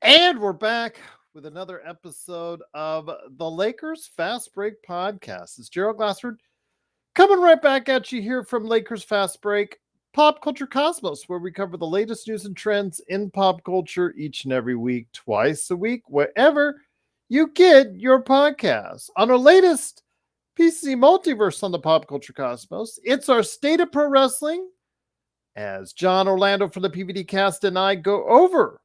And we're back with another episode of the Lakers Fast Break Podcast. It's Gerald Glassford coming right back at you here from Lakers Fast Break Pop Culture Cosmos, where we cover the latest news and trends in pop culture each and every week, twice a week, wherever you get your podcasts. On our latest PC Multiverse on the Pop Culture Cosmos, it's our State of Pro Wrestling as John Orlando from the PVD Cast and I go over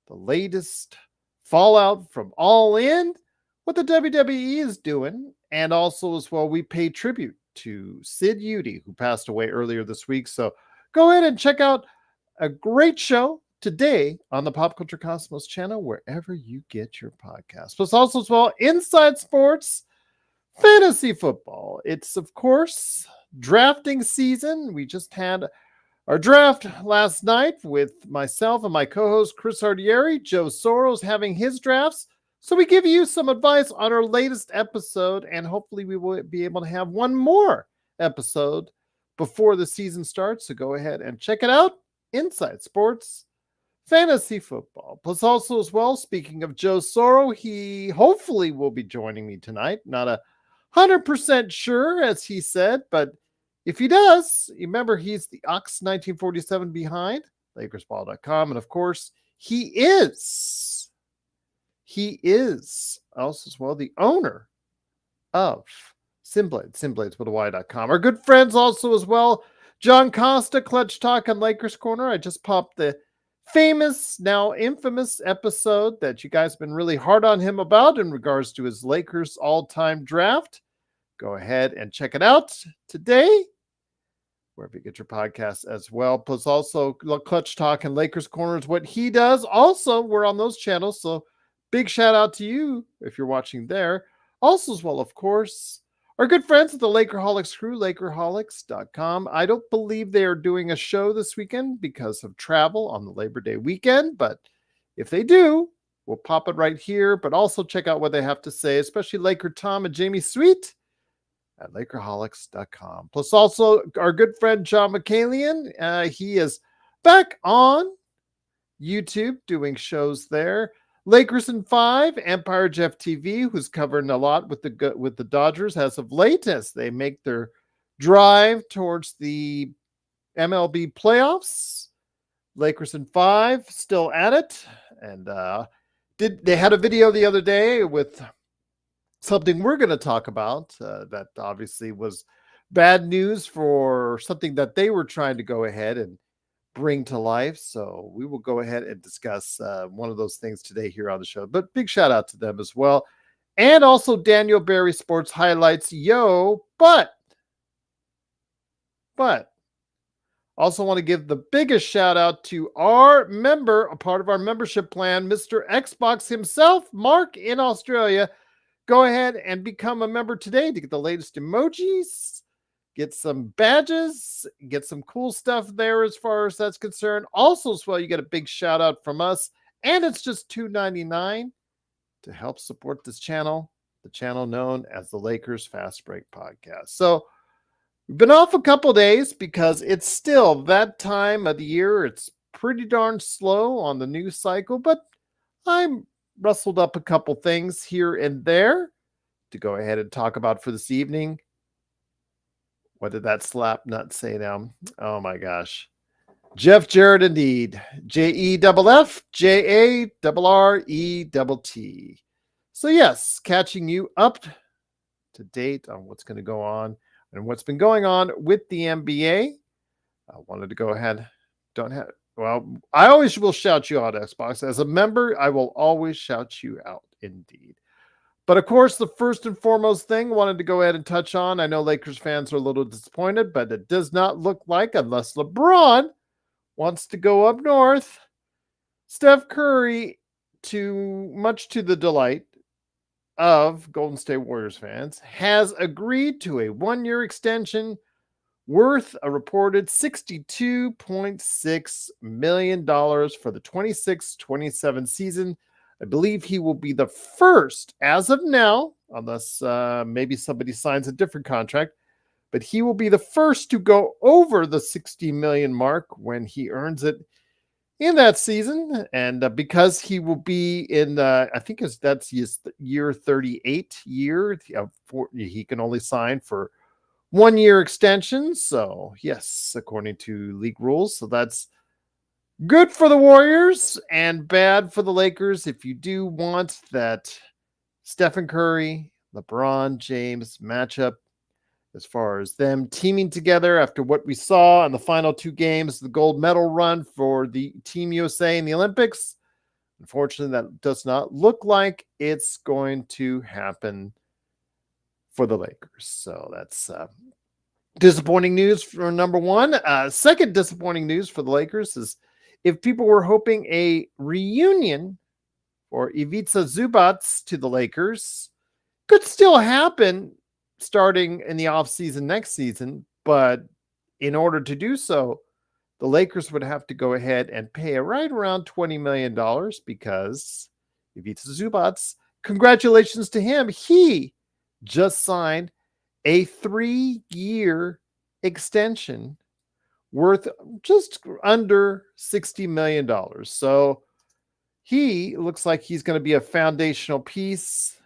the latest fallout from All In, what the WWE is doing, and also as well, we pay tribute to Sid Udy, who passed away earlier this week. So go ahead and check out a great show today on the Pop Culture Cosmos channel, wherever you get your podcast. Plus also as well, Inside Sports, Fantasy Football. It's, of course, drafting season. We just had our draft last night with myself and my co-host Chris Ardieri, Joe Soros having his drafts. So we give you some advice on our latest episode, and hopefully we will be able to have one more episode before the season starts. So go ahead and check it out. Inside Sports, Fantasy Football. Plus also as well, speaking of Joe Soro, he hopefully will be joining me tonight. Not 100% sure, as he said, but if he does, remember he's the Ox 1947 behind LakersBall.com. And of course, he is also as well the owner of Simblades with a Y.com. Our good friends also as well, John Costa, Clutch Talk and Lakers Corner. I just popped the famous, now infamous episode that you guys have been really hard on him about in regards to his Lakers all-time draft. Go ahead and check it out today, wherever you get your podcasts as well. Plus also Clutch Talk and Lakers Corner is what he does. Also, we're on those channels, so big shout out to you if you're watching there. Also as well, of course, our good friends at the Lakerholics crew, Lakerholics.com. I don't believe they are doing a show this weekend because of travel on the Labor Day weekend, but if they do, we'll pop it right here. But also check out what they have to say, especially Laker Tom and Jamie Sweet at Lakerholics.com. Plus also our good friend John McCallion. He is back on YouTube doing shows there. Lakers in 5, Empire Jeff TV, who's covering a lot with the Dodgers as of late as they make their drive towards the MLB playoffs. Lakers in 5, still at it. And they had a video the other day with something we're going to talk about that obviously was bad news for something that they were trying to go ahead and bring to life. So we will go ahead and discuss one of those things today here on the show. But big shout out to them as well. And also Daniel Barry Sports Highlights. But also want to give the biggest shout out to our member, a part of our membership plan, Mr. Xbox himself, Mark in Australia. Go ahead and become a member today to get the latest emojis, get some badges, get some cool stuff there as far as that's concerned. Also, as well, you get a big shout out from us, and it's just $2.99 to help support this channel, the channel known as the Lakers Fast Break Podcast. So we've been off a couple days because it's still that time of the year. It's pretty darn slow on the news cycle, but I'm rustled up a couple things here and there to go ahead and talk about for this evening. What did that slap nut say now? Oh my gosh. Jeff Jarrett indeed. JEFFJARRETT. So yes, catching you up to date on what's going to go on and what's been going on with the NBA. I wanted to go ahead. I always will shout you out, Xbox. As a member, I will always shout you out, indeed. But of course, the first and foremost thing I wanted to go ahead and touch on, I know Lakers fans are a little disappointed, but it does not look like, unless LeBron wants to go up north, Steph Curry, much to the delight of Golden State Warriors fans, has agreed to a one-year extension worth a reported $62.6 million for the 26-27 season. I believe he will be the first, as of now, unless maybe somebody signs a different contract, but he will be the first to go over the $60 million mark when he earns it in that season, and because he will be in, I think that's his year 38 year. He can only sign for 1 year extension. So yes, according to league rules. So that's good for the Warriors and bad for the Lakers. If you do want that Stephen Curry, LeBron James matchup, as far as them teaming together after what we saw in the final two games, the gold medal run for the Team USA in the Olympics. Unfortunately, that does not look like it's going to happen for the Lakers. So that's disappointing news for number one. Second disappointing news for the Lakers is if people were hoping a reunion for Ivica Zubac to the Lakers, could still happen starting in the offseason next season. But in order to do so, the Lakers would have to go ahead and pay right around $20 million because Ivica Zubac, congratulations to him. He just signed a 3-year extension worth just under $60 million. So he looks like he's going to be a foundational piece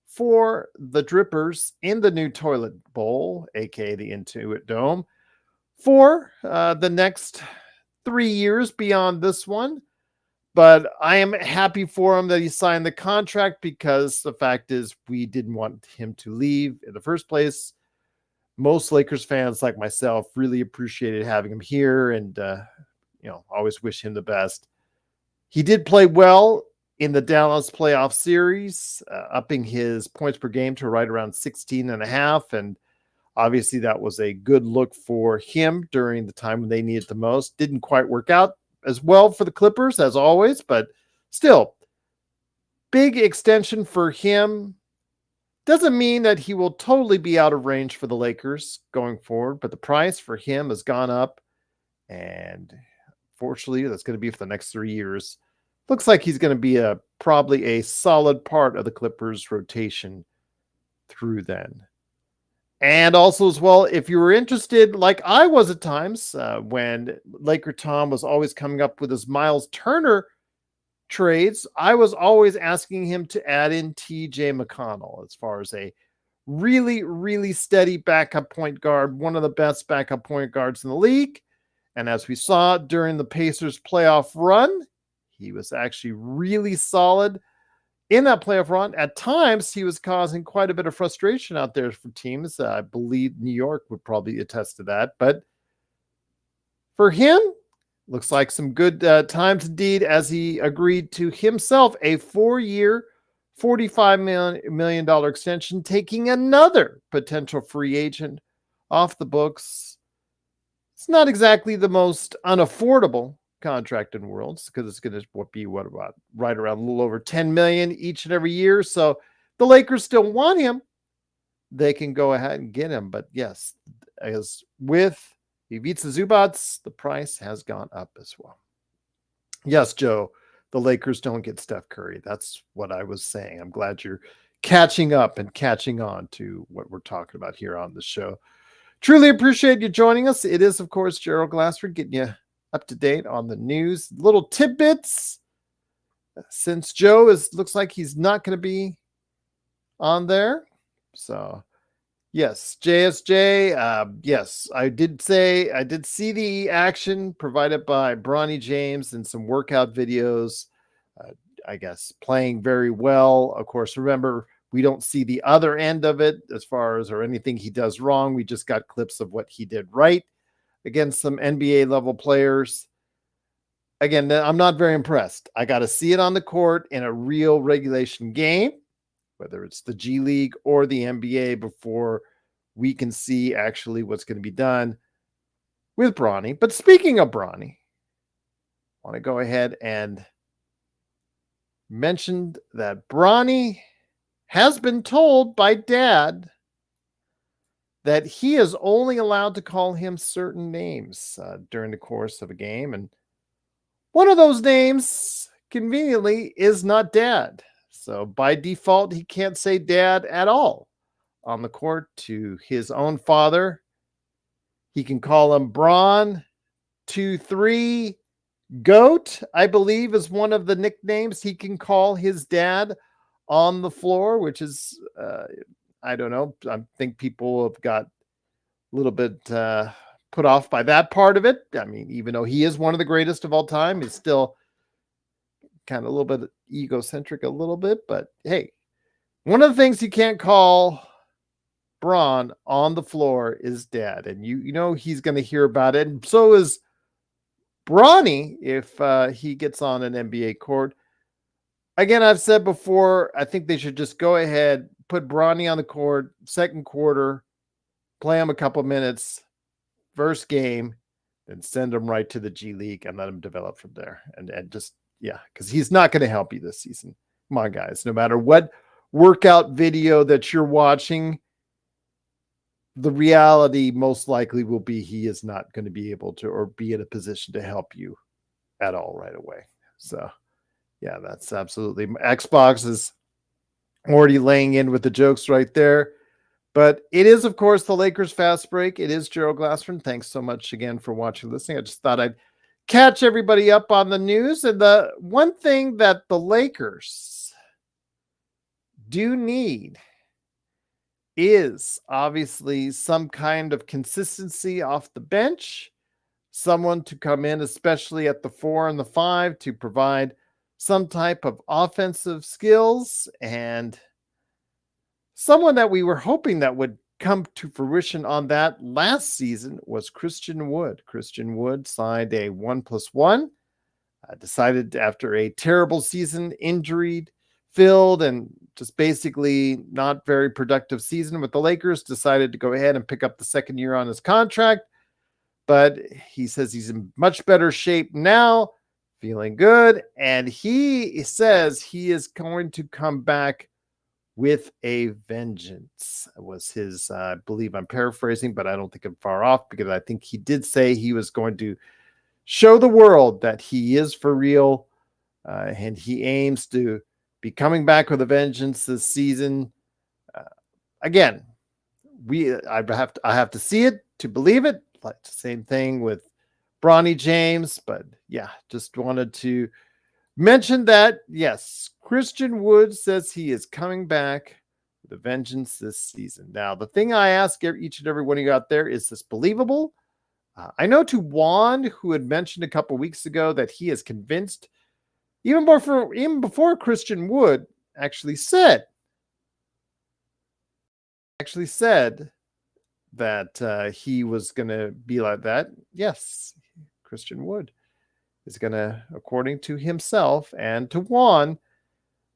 for the Drippers in the new toilet bowl, aka the Intuit Dome, for the next 3 years beyond this one. But I am happy for him that he signed the contract because the fact is we didn't want him to leave in the first place. Most Lakers fans like myself really appreciated having him here and, always wish him the best. He did play well in the Dallas playoff series, upping his points per game to right around 16 and a half. And obviously that was a good look for him during the time when they needed the most. Didn't quite work out as well for the Clippers as always, but still big extension for him. Doesn't mean that he will totally be out of range for the Lakers going forward, but the price for him has gone up. And fortunately, that's going to be for the next 3 years. Looks like he's going to be probably a solid part of the Clippers rotation through then. And also as well, if you were interested, like I was at times, when Laker Tom was always coming up with his Miles Turner trades, I was always asking him to add in TJ McConnell as far as a really, really steady backup point guard, one of the best backup point guards in the league. And as we saw during the Pacers playoff run, he was actually really solid in that playoff run. At times, he was causing quite a bit of frustration out there for teams. I believe New York would probably attest to that. But for him, looks like some good times indeed as he agreed to himself a 4-year, $45 million extension, taking another potential free agent off the books. It's not exactly the most unaffordable contract in the world because it's going to be about right around a little over 10 million each and every year. So the Lakers still want him. They can go ahead and get him. But yes, as with Ivica Zubac, the price has gone up as well. Yes, Joe, the Lakers don't get Steph Curry. That's what I was saying. I'm glad you're catching up and catching on to what we're talking about here on the show. Truly appreciate you joining us. It is, of course, Gerald Glassford getting you up to date on the news. Little tidbits. Since Joe looks like he's not going to be on there. So, yes, JSJ. Yes, I did see the action provided by Bronny James and some workout videos. I guess playing very well. Of course, remember, we don't see the other end of it as far as or anything he does wrong. We just got clips of what he did right against some NBA level players. Again, I'm not very impressed. I got to see it on the court in a real regulation game, whether it's the G League or the NBA, before we can see actually what's going to be done with Bronny. But speaking of Bronny, I want to go ahead and mention that Bronny has been told by Dad that he is only allowed to call him certain names during the course of a game. And one of those names, conveniently, is not Dad. So by default, he can't say Dad at all on the court to his own father. He can call him Braun 2-3, Goat, I believe, is one of the nicknames he can call his dad on the floor, which is, I don't know. I think people have got a little bit put off by that part of it. I mean, even though he is one of the greatest of all time, he's still kind of a little bit egocentric, a little bit. But hey, one of the things you can't call Braun on the floor is dad, and you know he's going to hear about it, and so is Bronny if he gets on an NBA court. Again, I've said before, I think they should just go ahead, put Bronny on the court, second quarter, play him a couple minutes, first game, then send him right to the G League and let him develop from there. And just, yeah, because he's not going to help you this season. Come on, guys. No matter what workout video that you're watching, the reality most likely will be he is not going to be able to or be in a position to help you at all right away. So, yeah, that's absolutely. Xbox is already laying in with the jokes right there. But it is, of course, the Lakers Fast Break. It is Gerald Glassford. Thanks so much again for watching, listening. I just thought I'd catch everybody up on the news. And the one thing that the Lakers do need is obviously some kind of consistency off the bench, someone to come in, especially at the 4 and the 5, to provide some type of offensive skills, and someone that we were hoping that would come to fruition on that last season was Christian Wood. Christian Wood signed a 1+1, decided after a terrible season, injury filled and just basically not very productive season with the Lakers, decided to go ahead and pick up the second year on his contract. But he says he's in much better shape now, feeling good. And he says he is going to come back with a vengeance. Was his, I believe I'm paraphrasing, but I don't think I'm far off, because I think he did say he was going to show the world that he is for real. And he aims to be coming back with a vengeance this season. Again, I have to see it to believe it. Like the same thing with Bronny James, but yeah, just wanted to mention that. Yes, Christian Wood says he is coming back with a vengeance this season. Now, the thing I ask each and every one of you out there, is this believable? I know to Juan, who had mentioned a couple weeks ago that he is convinced, even before Christian Wood actually said that he was going to be like that. Yes, Christian Wood is going to, according to himself and to Juan,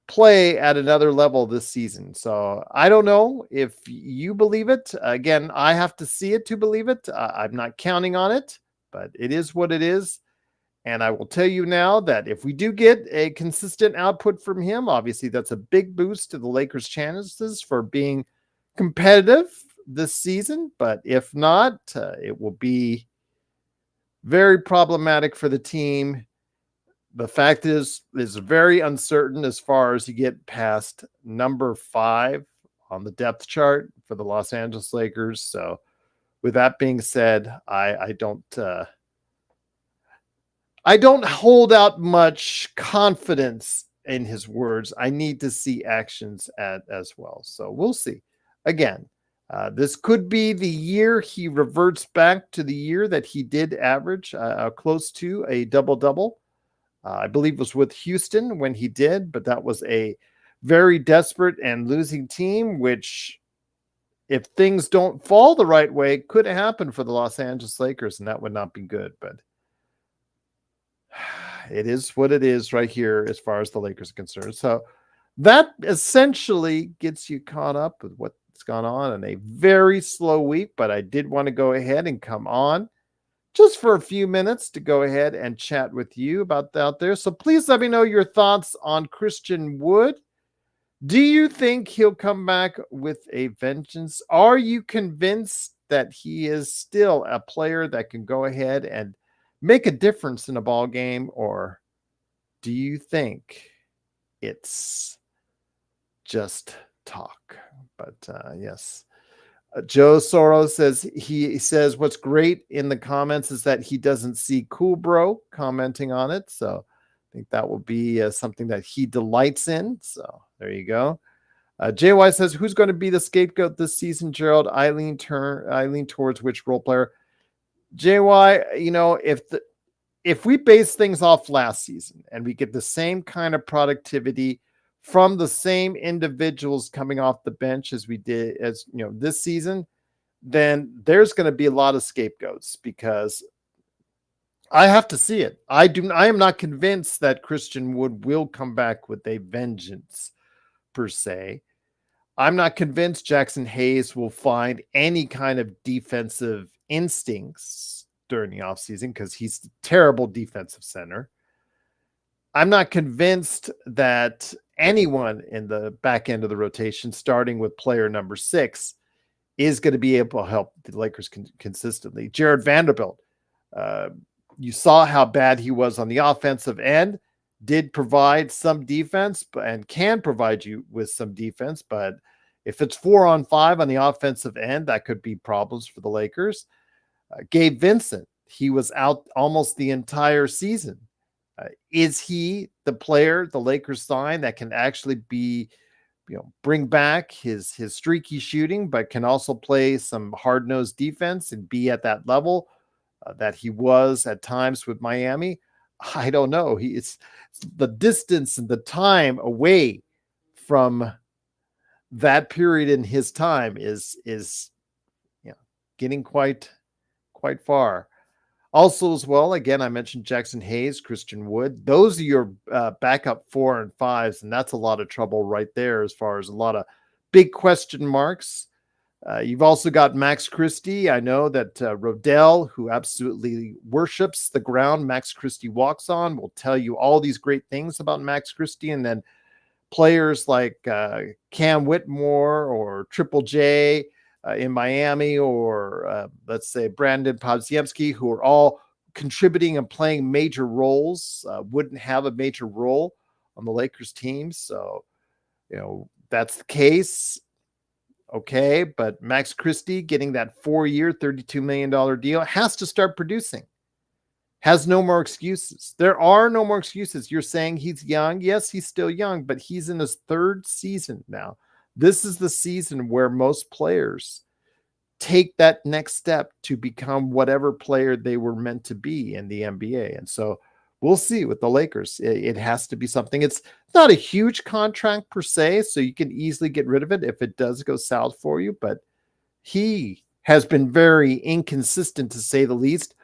play at another level this season. So I don't know if you believe it. Again, I have to see it to believe it. I'm not counting on it, but it is what it is. And I will tell you now that if we do get a consistent output from him, obviously that's a big boost to the Lakers' chances for being competitive this season. But if not, it will be very problematic for the team. The fact is very uncertain as far as you get past number 5 on the depth chart for the Los Angeles Lakers. So with that being said, I don't hold out much confidence in his words. I need to see actions as well. So we'll see. Again, this could be the year he reverts back to the year that he did average close to a double-double. I believe it was with Houston when he did, but that was a very desperate and losing team, which, if things don't fall the right way, could happen for the Los Angeles Lakers, and that would not be good. But it is what it is right here as far as the Lakers are concerned. So that essentially gets you caught up with what's gone on in a very slow week, but I did want to go ahead and come on just for a few minutes to go ahead and chat with you about that out there. So please let me know your thoughts on Christian Wood. Do you think he'll come back with a vengeance? Are you convinced that he is still a player that can go ahead and make a difference in a ball game, or do you think it's just talk? But yes, Joe Soros says he says what's great in the comments is that he doesn't see Cool Bro commenting on it. So I think that will be something that he delights in. So there you go. JY says, who's going to be the scapegoat this season, Gerald? I lean towards which role player? JY, if we base things off last season and we get the same kind of productivity from the same individuals coming off the bench as we did this season, then there's going to be a lot of scapegoats because I have to see it. I am not convinced that Christian Wood will come back with a vengeance per se. I'm not convinced Jackson Hayes will find any kind of defensive instincts during the offseason because he's a terrible defensive center. I'm not convinced that anyone in the back end of the rotation, starting with player number 6, is going to be able to help the Lakers consistently. Jared Vanderbilt, you saw how bad he was on the offensive end, did provide some defense and can provide you with some defense. But if it's 4-on-5 on the offensive end, that could be problems for the Lakers. Gabe Vincent, he was out almost the entire season. Is he the player the Lakers sign that can actually be, bring back his streaky shooting, but can also play some hard-nosed defense and be at that level that he was at times with Miami? I don't know. It's the distance and the time away from that period in his time is getting quite far. Also, as well, again, I mentioned Jackson Hayes, Christian Wood. Those are your backup 4 and 5s, and that's a lot of trouble right there as far as a lot of big question marks. You've also got Max Christie. I know that Rodell, who absolutely worships the ground Max Christie walks on, will tell you all these great things about Max Christie. And then players like Cam Whitmore or Triple J in Miami, or let's say Brandon Podziemski, who are all contributing and playing major roles, wouldn't have a major role on the Lakers team. So, that's the case. Okay, but Max Christie getting that 4-year, $32 million deal has to start producing. Has no more excuses. There are no more excuses. You're saying he's young. Yes, he's still young, but he's in his 3rd season now. This is the season where most players take that next step to become whatever player they were meant to be in the NBA. And so we'll see with the Lakers. It has to be something. It's not a huge contract per se, so you can easily get rid of it if it does go south for you. But he has been very inconsistent, to say the least.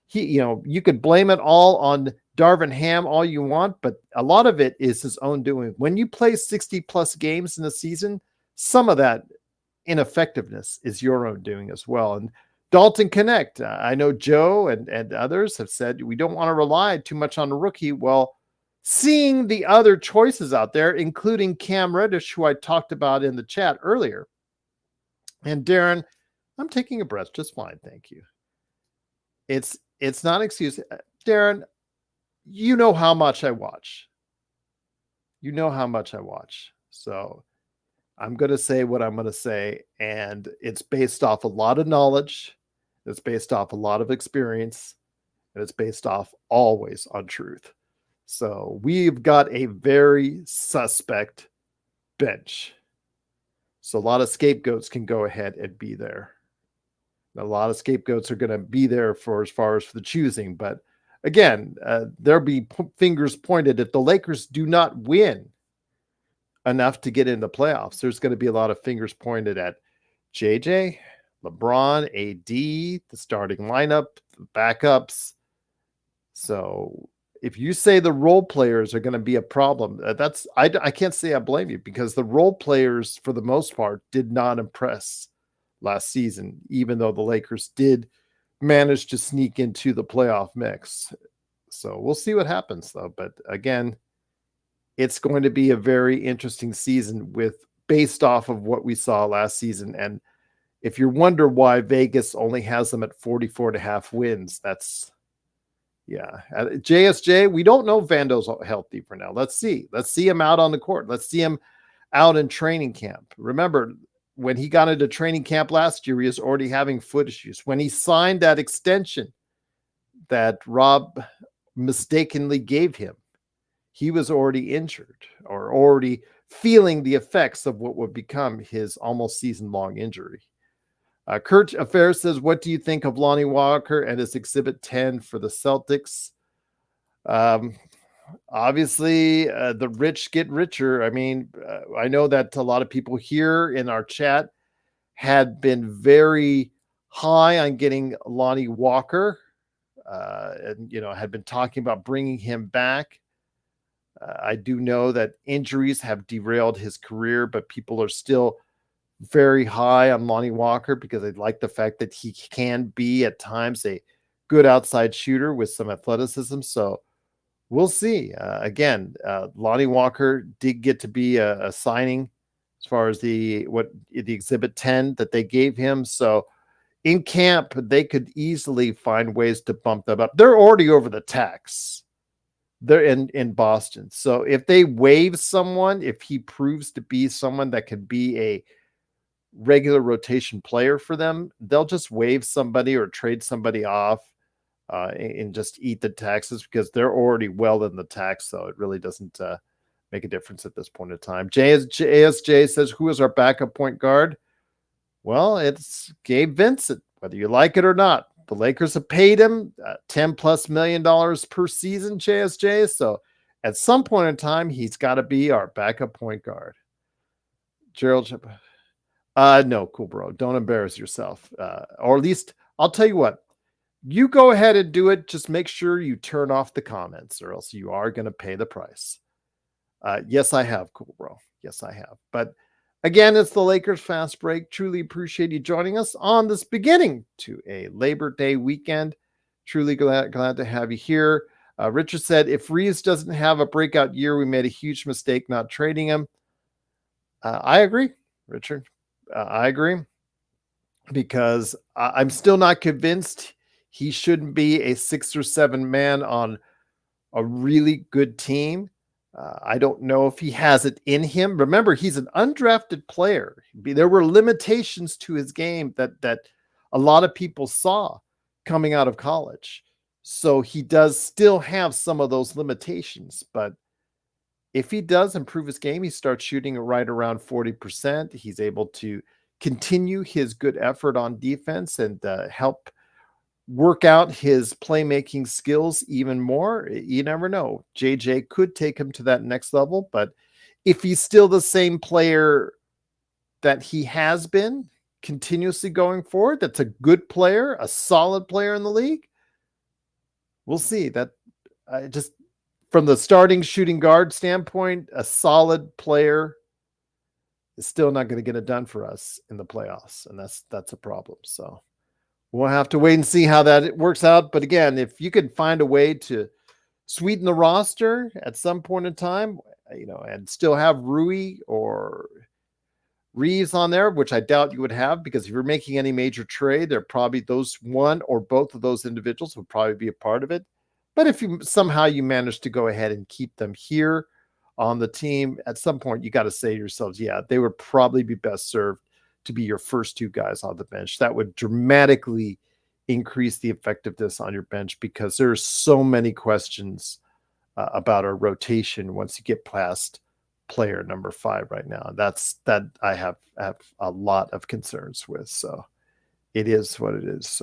You could blame it all on Darvin Ham all you want, but a lot of it is his own doing. When you play 60-plus games in a season, some of that ineffectiveness is your own doing as well. And Dalton Connect, I know Joe and others have said we don't want to rely too much on a rookie. Well, seeing the other choices out there, including Cam Reddish, who I talked about in the chat earlier, and Darren, I'm taking a breath just fine, thank you. It's not an excuse. Darren, you know how much I watch. So I'm going to say what I'm going to say, and it's based off a lot of knowledge. It's based off a lot of experience, and it's based off always on truth. So we've got a very suspect bench. So a lot of scapegoats can go ahead and be there. A lot of scapegoats are going to be there for as far as for the choosing. But again, there'll be fingers pointed if the Lakers do not win enough to get into playoffs. There's going to be a lot of fingers pointed at JJ, LeBron, AD, the starting lineup, the backups. So if you say the role players are going to be a problem, I can't say I blame you, because the role players, for the most part, did not impress last season, even though the Lakers did manage to sneak into the playoff mix. So we'll see what happens, though. But again, it's going to be a very interesting season based off of what we saw last season. And if you wonder why Vegas only has them at 44.5 wins, JSJ, we don't know if Vando's healthy for now. Let's see him out on the court. Let's see him out in training camp. Remember, when he got into training camp last year, he was already having foot issues. When he signed that extension that Rob mistakenly gave him, he was already injured or already feeling the effects of what would become his almost season-long injury. Kurt Affair says, what do you think of Lonnie Walker and his Exhibit 10 for the Celtics? Obviously, the rich get richer. I mean, I know that a lot of people here in our chat had been very high on getting Lonnie Walker and, had been talking about bringing him back. I do know that injuries have derailed his career, but people are still very high on Lonnie Walker because they like the fact that he can be at times a good outside shooter with some athleticism. So we'll see. Again, Lonnie Walker did get to be a signing as far as the Exhibit 10 that they gave him. So in camp, they could easily find ways to bump them up. They're already over the tax. They're in Boston. So if they waive someone, if he proves to be someone that could be a regular rotation player for them, they'll just waive somebody or trade somebody off and just eat the taxes because they're already well in the tax. So it really doesn't make a difference at this point in time. ASJ says, who is our backup point guard? Well, it's Gabe Vincent, whether you like it or not. The Lakers have paid him $10+ million per season, JSJ. So at some point in time, he's got to be our backup point guard. Gerald, no, cool, bro. Don't embarrass yourself. Or at least I'll tell you what, you go ahead and do it. Just make sure you turn off the comments or else you are going to pay the price. Yes, I have, cool, bro. Yes, I have. But again, it's the Lakers Fast Break. Truly appreciate you joining us on this beginning to a Labor Day weekend. Truly glad to have you here. Richard said, if Reeves doesn't have a breakout year, we made a huge mistake not trading him. I agree, Richard. I agree because I'm still not convinced he shouldn't be a 6 or 7 man on a really good team. I don't know if he has it in him. Remember, he's an undrafted player. There were limitations to his game that a lot of people saw coming out of college. So he does still have some of those limitations. But if he does improve his game, he starts shooting right around 40%. He's able to continue his good effort on defense and help work out his playmaking skills even more. You never know. JJ could take him to that next level, but if he's still the same player that he has been continuously going forward, that's a good player, a solid player in the league, we'll see. That just from the starting shooting guard standpoint, a solid player is still not going to get it done for us in the playoffs, and that's a problem. So we'll have to wait and see how that works out. But again, if you can find a way to sweeten the roster at some point in time, and still have Rui or Reeves on there, which I doubt you would have, because if you're making any major trade, they're probably those one or both of those individuals would probably be a part of it. But if you somehow you manage to go ahead and keep them here on the team, at some point you got to say to yourselves, yeah, they would probably be best served to be your first 2 guys on the bench. That would dramatically increase the effectiveness on your bench because there's so many questions about our rotation once you get past player number 5 right now. That I have a lot of concerns with. So it is what it is.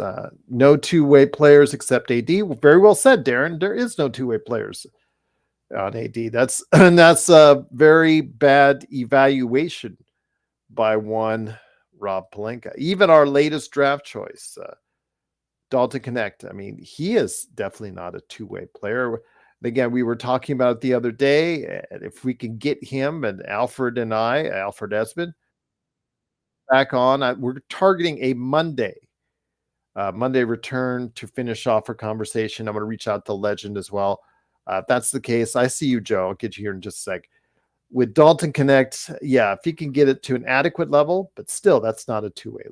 No two-way players except AD. Very well said, Darren. There is no two-way players on AD. That's a very bad evaluation by one Rob Pelinka. Even our latest draft choice, Dalton Connect. I mean, he is definitely not a two-way player. Again, we were talking about it the other day. And if we can get him and Alfred Esmond, back on, we're targeting a Monday return to finish off our conversation. I'm going to reach out to Legend as well. If that's the case, I see you, Joe. I'll get you here in just a sec. With Dalton Connect, yeah, if he can get it to an adequate level, but still, that's not a two-way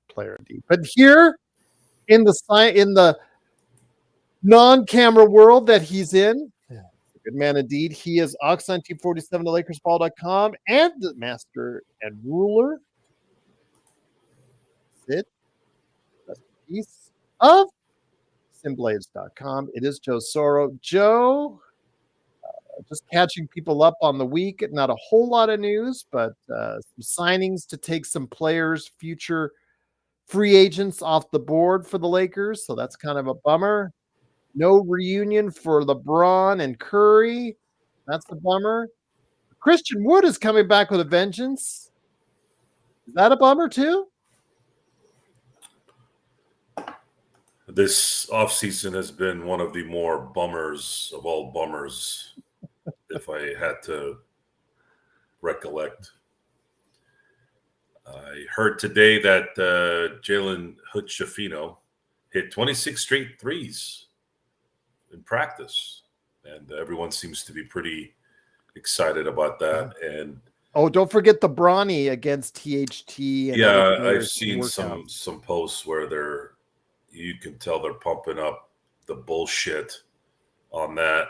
player. But here in the non-camera world that he's in, good man indeed. He is Ox1947 to LakersBall.com and the master and ruler piece of simblades.com. It is Joe Soro. Joe, just catching people up on the week. Not a whole lot of news, but some signings to take some players, future free agents off the board for the Lakers. So that's kind of a bummer. No reunion for LeBron and Curry. That's a bummer. Christian Wood is coming back with a vengeance. Is that a bummer too? This offseason has been one of the more bummers of all bummers, if I had to recollect. I heard today that Jalen Hood-Schifino hit 26 straight threes in practice, and everyone seems to be pretty excited about that. And don't forget the Bronny against THT. And I've seen some posts where you can tell they're pumping up the bullshit on that,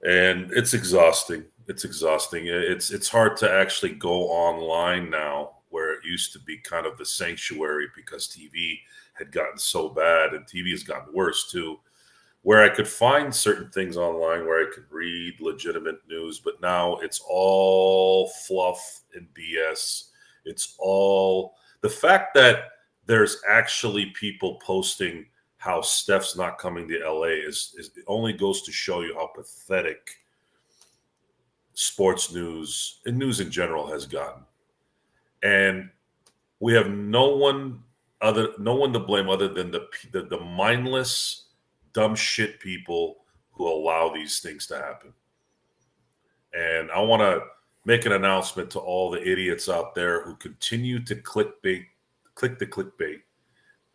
and it's exhausting. It's hard to actually go online now, where it used to be kind of the sanctuary because TV had gotten so bad, and TV has gotten worse too, where I could find certain things online where I could read legitimate news, but now it's all fluff and BS. It's all the fact that there's actually people posting how Steph's not coming to LA is it only goes to show you how pathetic sports news and news in general has gotten. And we have no one to blame other than the mindless, dumb shit people who allow these things to happen. And I want to make an announcement to all the idiots out there who continue to click the clickbait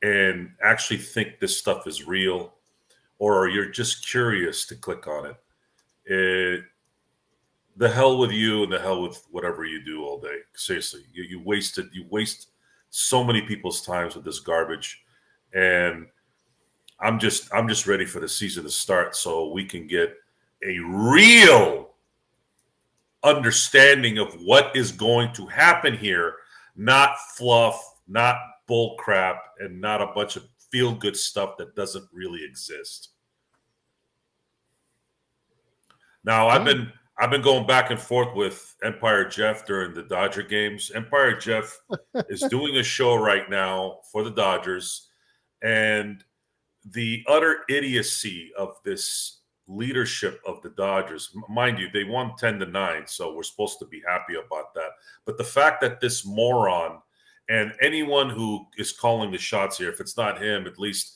and actually think this stuff is real, or you're just curious to click on it. The hell with you and the hell with whatever you do all day. Seriously, you waste so many people's times with this garbage, and I'm just ready for the season to start so we can get a real understanding of what is going to happen here, not fluff, not bull crap, and not a bunch of feel-good stuff that doesn't really exist. Now, I've been going back and forth with Empire Jeff during the Dodger games. Empire Jeff is doing a show right now for the Dodgers, and the utter idiocy of this leadership of the Dodgers. Mind you, they won 10-9, so we're supposed to be happy about that. But the fact that this moron and anyone who is calling the shots here, if it's not him, at least,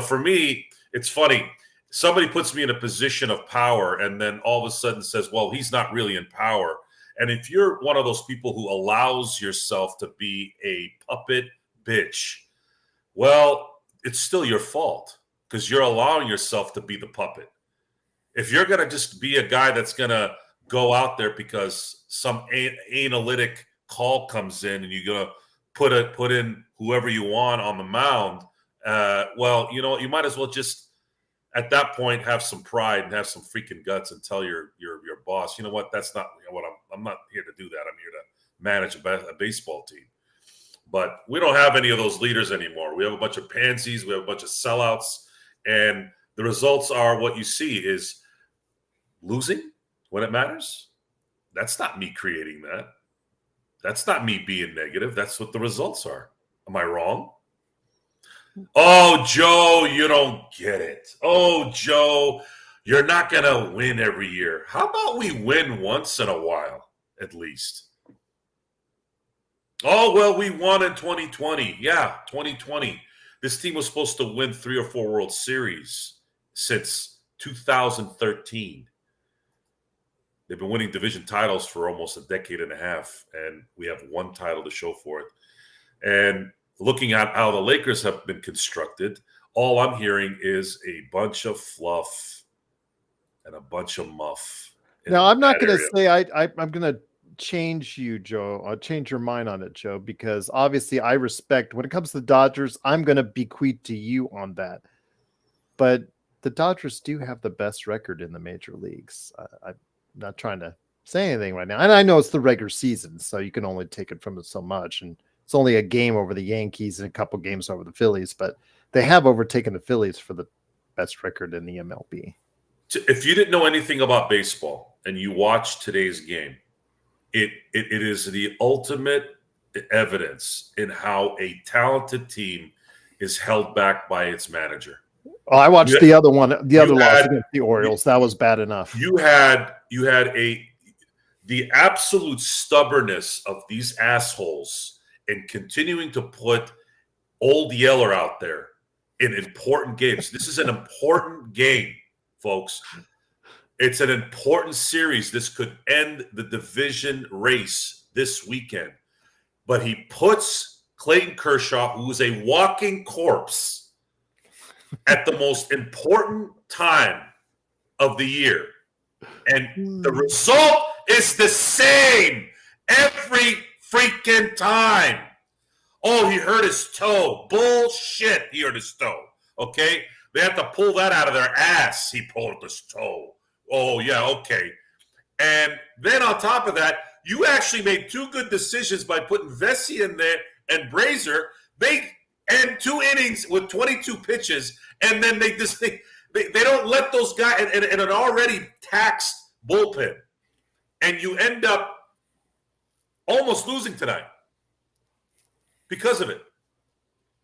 for me, it's funny. Somebody puts me in a position of power and then all of a sudden says, well, he's not really in power. And if you're one of those people who allows yourself to be a puppet bitch, well, it's still your fault because you're allowing yourself to be the puppet. If you're going to just be a guy that's going to go out there because some analytic call comes in and you're going to put in whoever you want on the mound, well, you might as well just at that point have some pride and have some freaking guts and tell your boss, you know what, that's not what I'm not here to do that. I'm here to manage a baseball team. But we don't have any of those leaders anymore. We have a bunch of pansies. We have a bunch of sellouts. And the results are what you see is losing when it matters. That's not me creating that. That's not me being negative. That's what the results are. Am I wrong? Oh, Joe, you don't get it. Oh, Joe, you're not going to win every year. How about we win once in a while, at least? Oh, well, we won in 2020. Yeah, 2020. This team was supposed to win 3 or 4 World Series since 2013. They've been winning division titles for almost a decade and a half, and we have one title to show for it. And looking at how the Lakers have been constructed, all I'm hearing is a bunch of fluff and a bunch of muff. Now, I'm not going to say I'm going to change you, Joe. I'll change your mind on it, Joe, because obviously I respect when it comes to the Dodgers, I'm going to bequeath to you on that. But the Dodgers do have the best record in the major leagues. I'm not trying to say anything right now. And I know it's the regular season, so you can only take it from it so much. And It's only a game over the Yankees and a couple games over the Phillies, but they have overtaken the Phillies for the best record in the MLB. If you didn't know anything about baseball and you watch today's game, it is the ultimate evidence in how a talented team is held back by its manager. Oh, I watched the other one, the other loss against the Orioles. That was bad enough. You had the absolute stubbornness of these assholes in continuing to put Old Yeller out there in important games. This is an important game, folks. It's an important series. This could end the division race this weekend. But he puts Clayton Kershaw, who is a walking corpse, at the most important time of the year. And the result is the same every freaking time. Oh, he hurt his toe. Bullshit, he hurt his toe. Okay? They have to pull that out of their ass. He pulled his toe. Oh, yeah, okay. And then on top of that, you actually made two good decisions by putting Vesey in there and Brazier. They end 2 innings with 22 pitches, and then they don't let those guys in an already taxed bullpen. And you end up almost losing tonight because of it.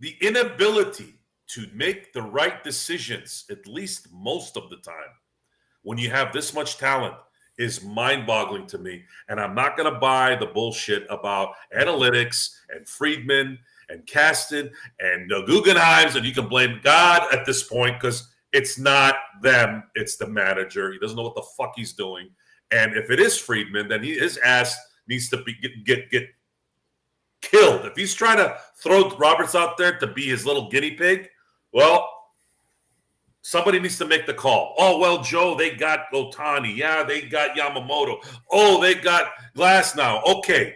The inability to make the right decisions, at least most of the time, when you have this much talent, is mind-boggling to me. And I'm not going to buy the bullshit about analytics and Friedman and Kasten and the Guggenheims, and you can blame God at this point because it's not them, it's the manager. He doesn't know what the fuck he's doing. And if it is Friedman, then his ass needs to get killed. If he's trying to throw Roberts out there to be his little guinea pig, well, somebody needs to make the call. Oh, well, Joe, they got Otani. Yeah, they got Yamamoto. Oh, they got Glass now. Okay,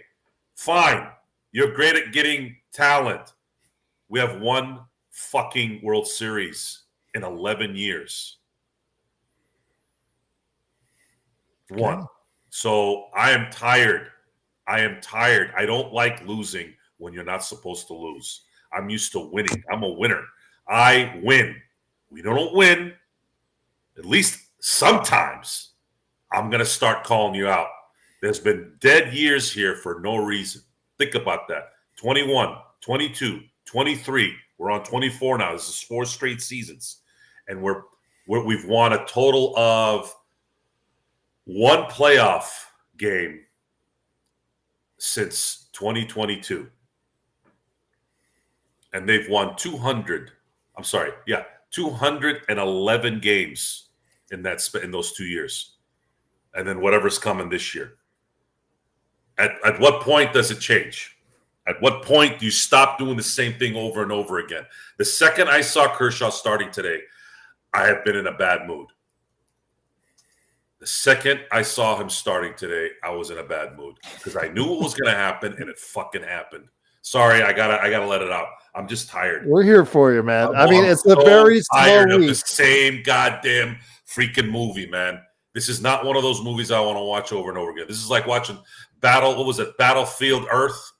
fine. You're great at getting talent. We have one fucking World Series in 11 years. One. Okay. So I am tired. I don't like losing when you're not supposed to lose. I'm used to winning. I'm a winner. I win. We don't win, at least sometimes, I'm going to start calling you out. There's been dead years here for no reason. Think about that. 21, 22, 23. We're on 24 now. This is 4 straight seasons. And we've won a total of 1 playoff game since 2022. And they've won 211 games in those 2 years. And then whatever's coming this year. At what point does it change? At what point do you stop doing the same thing over and over again? The second I saw Kershaw starting today, I have been in a bad mood. The second I saw him starting today, I was in a bad mood because I knew what was going to happen, and it fucking happened. Sorry, I gotta let it out. I'm just tired. We're here for you, man. It's a very slow week. Of the same goddamn freaking movie, man. This is not one of those movies I want to watch over and over again. This is like watching Battlefield Earth.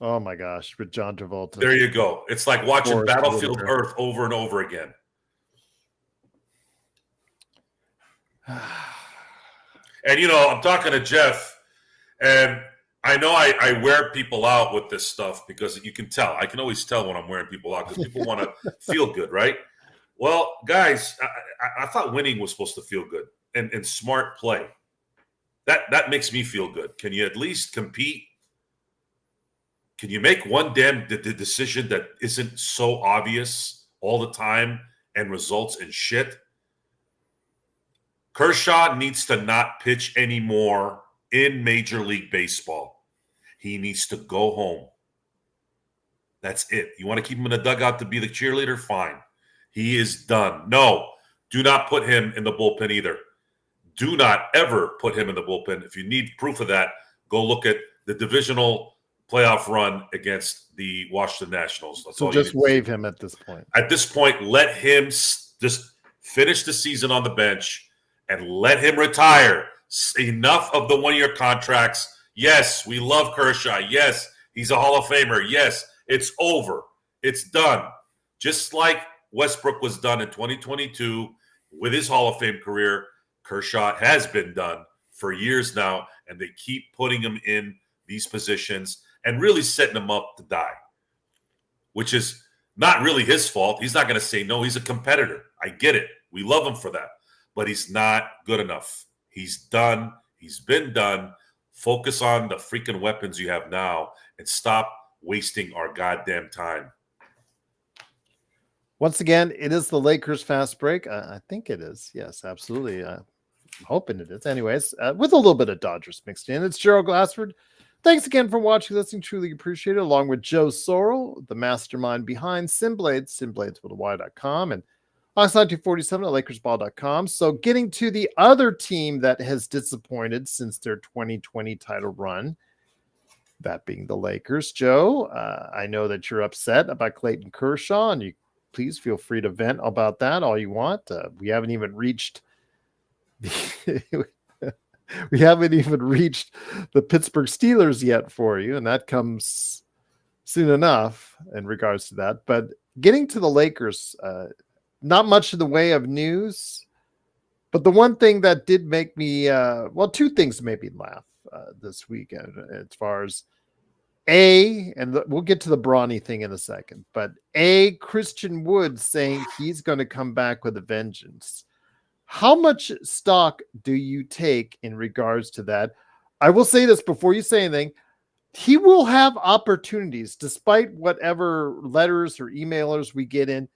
Oh my gosh, with John Travolta. There you go. It's like watching Battlefield Earth over and over again. And I'm talking to Jeff, and I know I wear people out with this stuff because you can tell. I can always tell when I'm wearing people out because people want to feel good, right? Well, guys, I thought winning was supposed to feel good and smart play. That makes me feel good. Can you at least compete? Can you make one damn decision that isn't so obvious all the time and results in shit? Kershaw needs to not pitch anymore in Major League Baseball. He needs to go home. That's it. You want to keep him in the dugout to be the cheerleader? Fine. He is done. No, do not put him in the bullpen either. Do not ever put him in the bullpen. If you need proof of that, go look at the divisional playoff run against the Washington Nationals. That's so just waive him at this point. At this point, let him just finish the season on the bench and let him retire. Enough of the one-year contracts. Yes, we love Kershaw. Yes, He's a Hall of Famer. Yes, it's over. It's done. Just like Westbrook was done in 2022 with his Hall of Fame career, Kershaw has been done for years now, and they keep putting him in these positions and really setting him up to die, which is not really his fault. He's not going to say no. He's a competitor. I get it. We love him for that. But he's not good enough. He's done. He's been done. Focus on the freaking weapons you have now and stop wasting our goddamn time. Once again, it is the Lakers fast break. I think it is. Yes, absolutely. I'm hoping it is. Anyways, with a little bit of Dodgers mixed in. It's Gerald Glassford. Thanks again for watching, listening. Truly appreciate it. Along with Joe Sorrell, the mastermind behind Simblades, simblades.com, and Oxlade247 at LakersBall.com. So getting to the other team that has disappointed since their 2020 title run, that being the Lakers. Joe, I know that you're upset about Clayton Kershaw, and you please feel free to vent about that all you want. We haven't even reached the Pittsburgh Steelers yet for you, and that comes soon enough in regards to that. But getting to the Lakers, not much in the way of news, but the one thing that did make me, two things made me laugh this weekend as far as and we'll get to the Bronny thing in a second, but Christian Wood saying he's going to come back with a vengeance. How much stock do you take in regards to that? I will say this before you say anything. He will have opportunities, despite whatever letters or emailers we get in.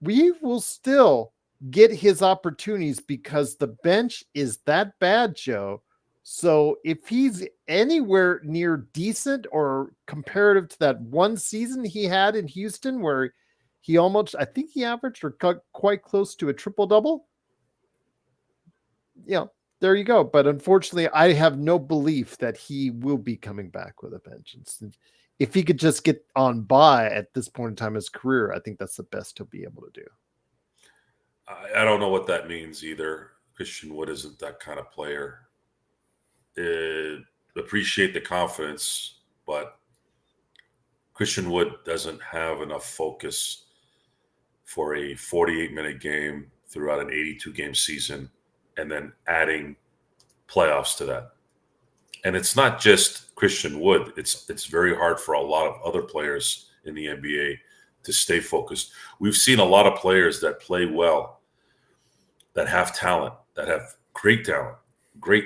We will still get his opportunities because the bench is that bad, Joe. So if he's anywhere near decent or comparative to that one season he had in Houston where he almost, I think he averaged or cut quite close to a triple-double. There you go. But unfortunately, I have no belief that he will be coming back with a vengeance. If he could just get on by at this point in time in his career, I think that's the best he'll be able to do. I don't know what that means either. Christian Wood isn't that kind of player. Appreciate the confidence, but Christian Wood doesn't have enough focus for a 48-minute game throughout an 82-game season and then adding playoffs to that. And it's not just Christian Wood. It's very hard for a lot of other players in the NBA to stay focused. We've seen a lot of players that play well, that have talent, that have great talent, great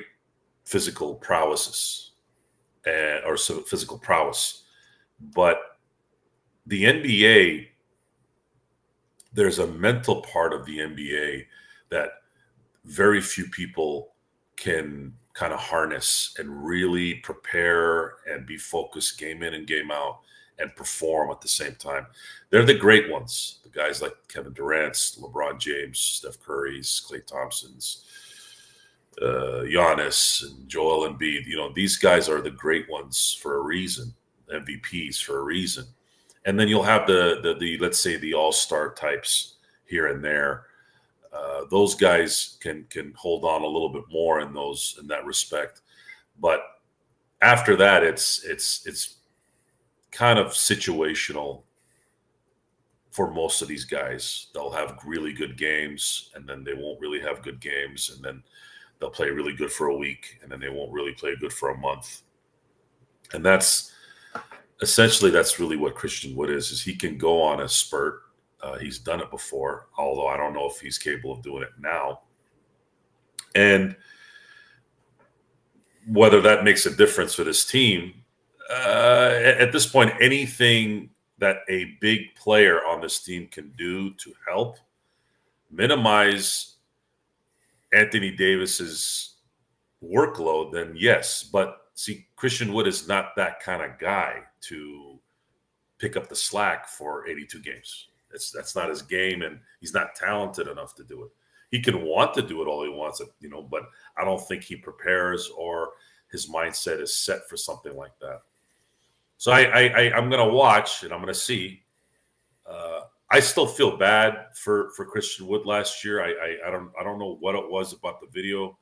physical prowess, physical prowess. But the NBA, there's a mental part of the NBA that very few people can kind of harness and really prepare and be focused game in and game out and perform at the same time. They're the great ones, the guys like Kevin Durant's, LeBron James, Steph Curry's, Klay Thompson's, Giannis and Joel Embiid. These guys are the great ones for a reason, MVPs for a reason. And then you'll have the let's say the all-star types here and there. Those guys can hold on a little bit more in that respect. But after that, it's kind of situational for most of these guys. They'll have really good games, and then they won't really have good games, and then they'll play really good for a week, and then they won't really play good for a month. And that's really what Christian Wood is he can go on a spurt. He's done it before, although I don't know if he's capable of doing it now. And whether that makes a difference for this team, at this point, anything that a big player on this team can do to help minimize Anthony Davis's workload, then yes. But see, Christian Wood is not that kind of guy to pick up the slack for 82 games. That's not his game, and he's not talented enough to do it. He can want to do it all he wants, but I don't think he prepares or his mindset is set for something like that. So I'm going to watch and I'm going to see. I still feel bad for Christian Wood last year. I don't know what it was about the video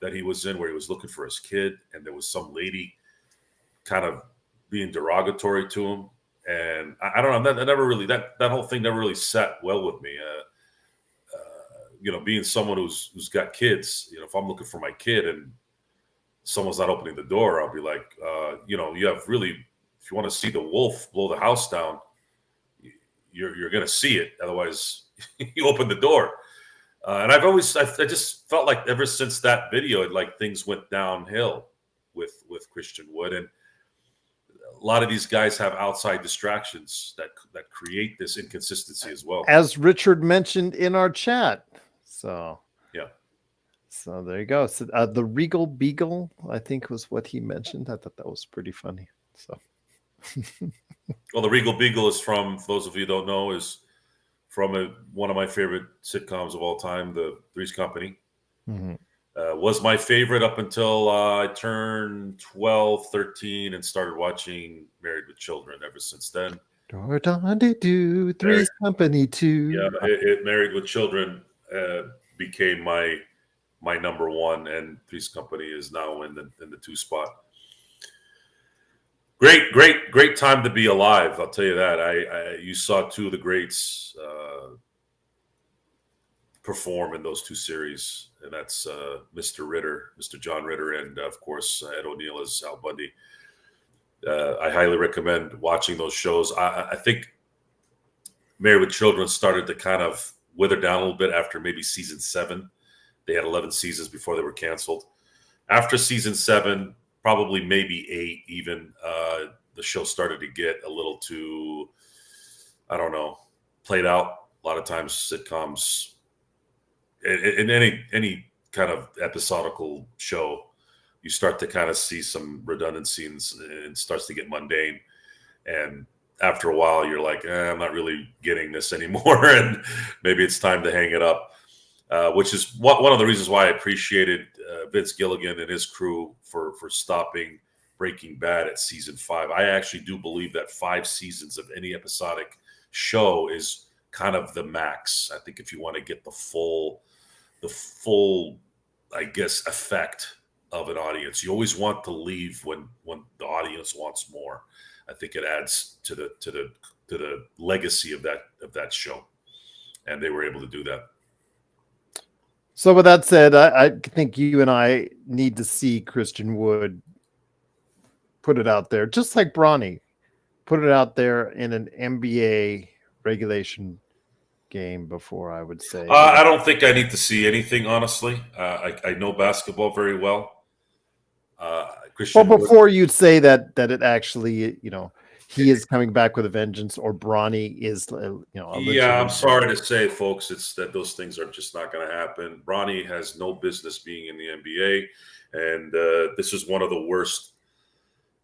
that he was in where he was looking for his kid, and there was some lady kind of being derogatory to him. And I don't know, that never really, that whole thing never really sat well with me. Being someone who's got kids, if I'm looking for my kid and someone's not opening the door, I'll be like, you have really, if you want to see the wolf blow the house down, you're going to see it. Otherwise, you open the door. And I just felt like ever since that video, like things went downhill with Christian Wood. And a lot of these guys have outside distractions that create this inconsistency as well. As Richard mentioned in our chat. So, yeah. So there you go. So, the Regal Beagle, I think, was what he mentioned. I thought that was pretty funny. So, well, the Regal Beagle is from, for those of you who don't know, is from one of my favorite sitcoms of all time, The Three's Company. Mm-hmm. Was my favorite up until I turned 12, 13, and started watching Married with Children. Ever since then, Three's Company 2. Yeah, Married with Children became my number one, and Three's Company is now in the 2 spot. Great time to be alive. I'll tell you that. You saw 2 of the greats perform in those 2 series, and that's Mr. John Ritter, and of course Ed O'Neill as Al Bundy. I highly recommend watching those shows. I think Married with Children started to kind of wither down a little bit after maybe season 7. They had 11 seasons before they were canceled. After season 7, probably maybe 8 even, the show started to get a little too, I don't know, played out. A lot of times sitcoms, in any kind of episodical show, you start to kind of see some redundancies and it starts to get mundane. And after a while, you're like, I'm not really getting this anymore, and maybe it's time to hang it up. Which is one of the reasons why I appreciated Vince Gilligan and his crew for stopping Breaking Bad at season 5. I actually do believe that 5 seasons of any episodic show is kind of the max. I think if you want to get the full, I guess, effect of an audience, you always want to leave when the audience wants more. I think it adds to the legacy of that show, and they were able to do that. So with that said, I think you and I need to see Christian Wood put it out there, just like Bronny put it out there in an NBA regulation game before, I would say. I don't think I need to see anything, honestly. I know basketball very well. Christian Wood, before you'd say that it actually, he is coming back with a vengeance, or Bronny is, yeah, I'm sorry to say, folks, it's that those things are just not going to happen. Bronny has no business being in the NBA, and this is one of the worst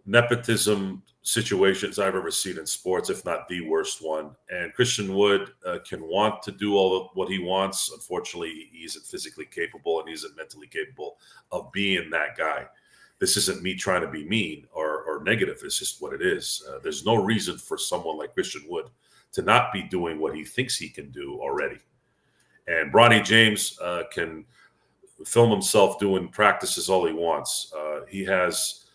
nepotism situations I've ever seen in sports, if not the worst one. And Christian Wood can want to do all of what he wants. Unfortunately, he isn't physically capable and he isn't mentally capable of being that guy. This isn't me trying to be mean or negative. It's just what it is. There's no reason for someone like Christian Wood to not be doing what he thinks he can do already. And Bronny James can film himself doing practices all he wants. He is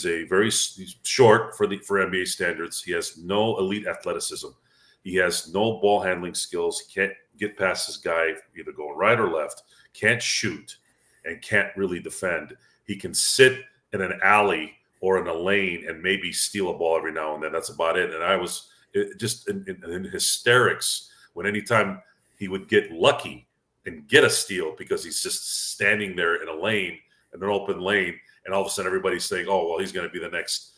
a very short for NBA standards. He has no elite athleticism. He has no ball handling skills. He can't get past his guy, either going right or left. Can't shoot and can't really defend. He can sit in an alley or in a lane and maybe steal a ball every now and then. That's about it. And I was just in hysterics when anytime he would get lucky and get a steal because he's just standing there in a lane, in an open lane, and all of a sudden everybody's saying, oh, well, he's going to be the next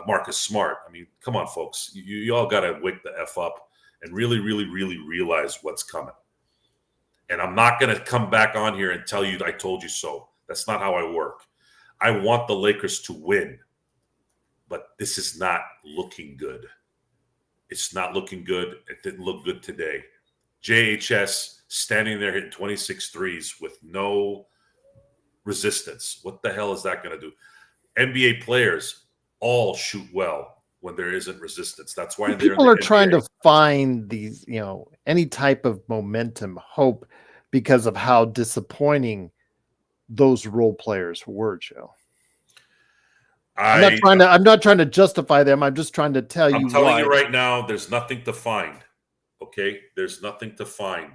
Marcus Smart. I mean, come on, folks. You all got to wake the F up and really, really, really realize what's coming. And I'm not going to come back on here and tell you I told you so. That's not how I work. I want the Lakers to win, but this is not looking good. It's not looking good. It didn't look good today. JHS standing there hitting 26 threes with no resistance. What the hell is that going to do? NBA players all shoot well when there isn't resistance. That's why people are trying to find these, any type of momentum, hope, because of how disappointing those role players were, Joe. I'm not trying to justify them. I'm just trying to tell you I'm telling why. you right now, there's nothing to find. Okay? There's nothing to find.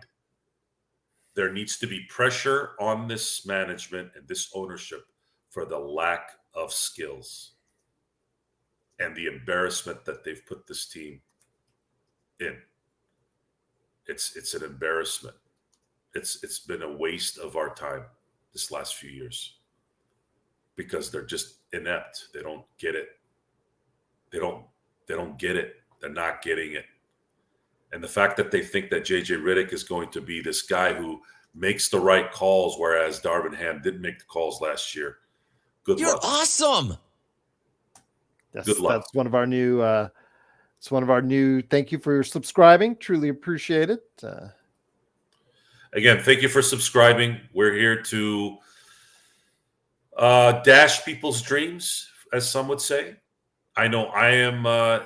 There needs to be pressure on this management and this ownership for the lack of skills and the embarrassment that they've put this team in. It's an embarrassment. It's been a waste of our time this last few years because they're just inept. They don't get it. They don't get it. They're not getting it. And the fact that they think that JJ Redick is going to be this guy who makes the right calls, whereas Darvin Ham didn't make the calls last year. Good luck. You're awesome. Good luck. That's one of our new. It's one of our new. Thank you for subscribing. Truly appreciate it. Again, thank you for subscribing. We're here to dash people's dreams, as some would say. I know I am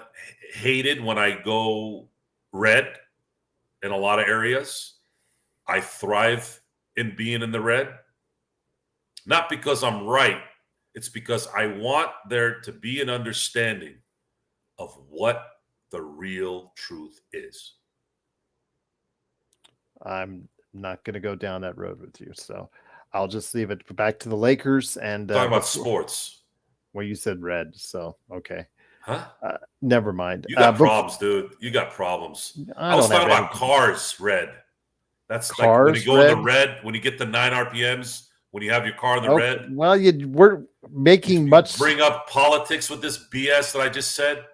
hated when I go red in a lot of areas. I thrive in being in the red. Not because I'm right. It's because I want there to be an understanding of what the real truth is. I'm not going to go down that road with you, so I'll just leave it back to the Lakers and Talking about sports. Well, you said red, so okay. Huh? Never mind. You got problems, dude. You got problems. I was talking about cars red. That's cars, like when you go in the red, when you get the 9 RPMs, when you have your car in the red. Well, we're making much. Bring up politics with this BS that I just said.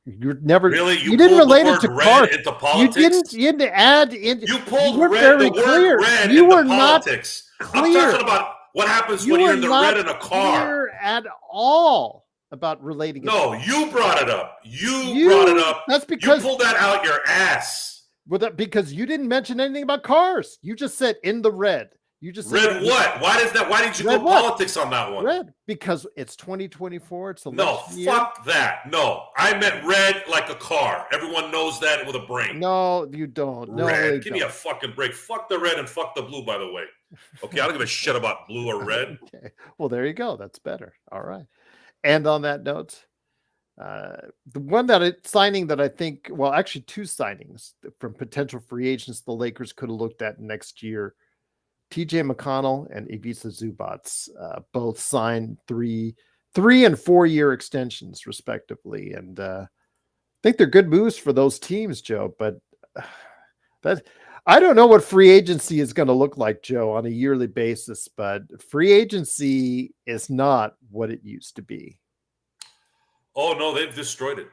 You're never really. You didn't relate it to cars. Into politics. You didn't add in. You pulled the word red you into were politics. Not clear. I'm talking about what happens when you're in the red in a car. Clear at all about relating. No, you brought it up. You brought it up. That's because you pulled that out your ass. Well, because you didn't mention anything about cars. You just said in the red. You just red what? Why did you go politics on that one? Red because it's 2024. It's election year. Fuck that. No, I meant red like a car. Everyone knows that with a brain. No, you don't. No, red. Give me a fucking break. Fuck the red and fuck the blue. By the way, okay, I don't give a shit about blue or red. Okay, well there you go. That's better. All right. And on that note, the one signing that I think, well, actually 2 signings from potential free agents the Lakers could have looked at next year. TJ McConnell and Ivica Zubac both signed 3 and 4 year extensions respectively. And I think they're good moves for those teams, Joe, but I don't know what free agency is going to look like, Joe, on a yearly basis, but free agency is not what it used to be. Oh, no, they've destroyed it.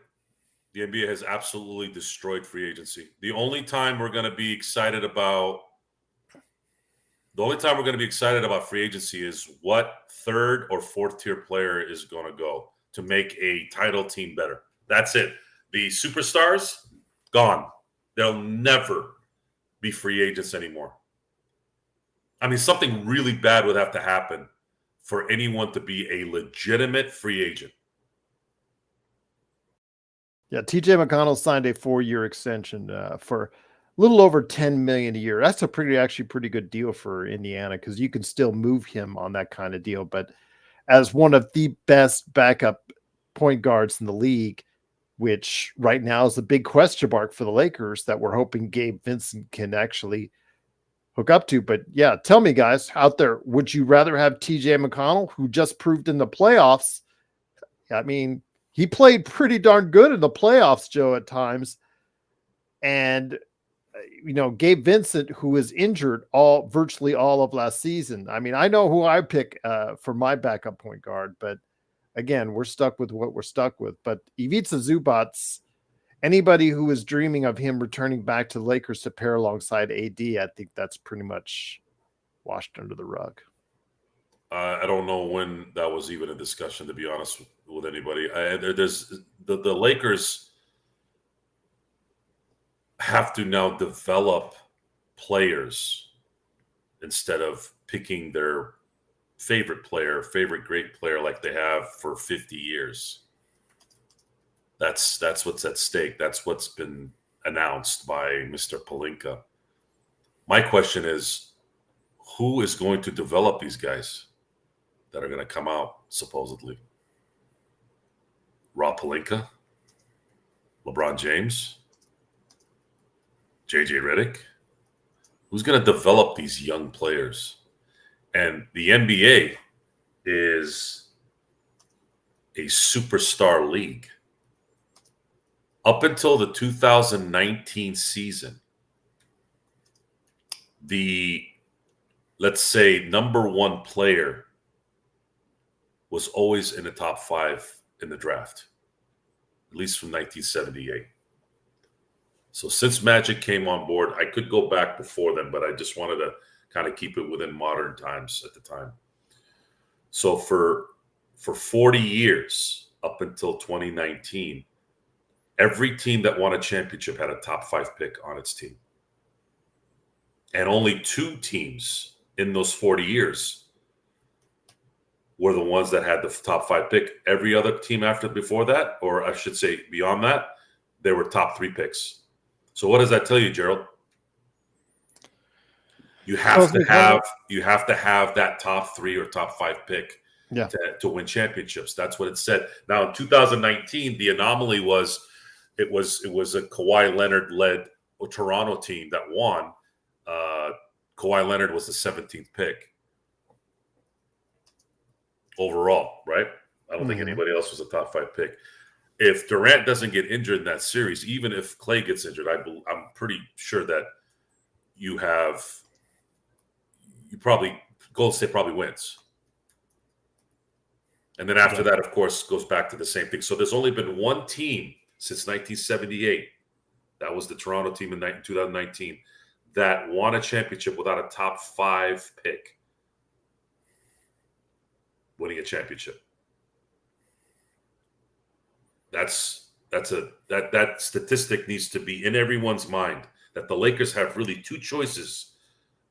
The NBA has absolutely destroyed free agency. The only time we're going to be excited about free agency is what 3rd or 4th tier player is going to go to make a title team better. That's it. The superstars, gone. They'll never be free agents anymore. I mean, something really bad would have to happen for anyone to be a legitimate free agent. Yeah, TJ McConnell signed a 4-year extension for a little over $10 million a year. That's actually pretty good deal for Indiana because you can still move him on that kind of deal. But as one of the best backup point guards in the league, which right now is a big question mark for the Lakers that we're hoping Gabe Vincent can actually hook up to. But yeah, tell me guys out there, would you rather have TJ McConnell, who just proved in the playoffs? I mean, he played pretty darn good in the playoffs, Joe, at times. And, Gabe Vincent, who is injured virtually all of last season. I mean, I know who I pick for my backup point guard, but again, we're stuck with what we're stuck with. But Ivica Zubac, anybody who is dreaming of him returning back to the Lakers to pair alongside AD, I think that's pretty much washed under the rug. I don't know when that was even a discussion, to be honest with anybody. There's the Lakers have to now develop players instead of picking their favorite great player like they have for 50 years. That's what's at stake. That's what's been announced by Mr. Pelinka. My question is, who is going to develop these guys that are going to come out supposedly? Rob Pelinka, LeBron James, JJ Redick. Who's going to develop these young players? And the NBA is a superstar league. Up until the 2019 season, the, let's say, number one player was always in the top 5 in the draft, at least from 1978. So since Magic came on board, I could go back before then, but I just wanted to kind of keep it within modern times at the time. So for 40 years, up until 2019, every team that won a championship had a top 5 pick on its team. And only 2 teams in those 40 years were the ones that had the top 5 pick. Every other team before that, or I should say beyond that, they were top 3 picks. So what does that tell you, Gerald? You have to have that top 3 or top 5 pick to win championships. That's what it said. Now in 2019, the anomaly was it was a Kawhi Leonard led Toronto team that won. Kawhi Leonard was the 17th pick overall, right? I don't think anybody else was a top 5 pick. If Durant doesn't get injured in that series, even if Clay gets injured, I'm pretty sure that Golden State probably wins. And then after that, of course, goes back to the same thing. So there's only been one team since 1978. That was the Toronto team in 2019 that won a championship without a top 5 pick winning a championship. That statistic needs to be in everyone's mind, that the Lakers have really 2 choices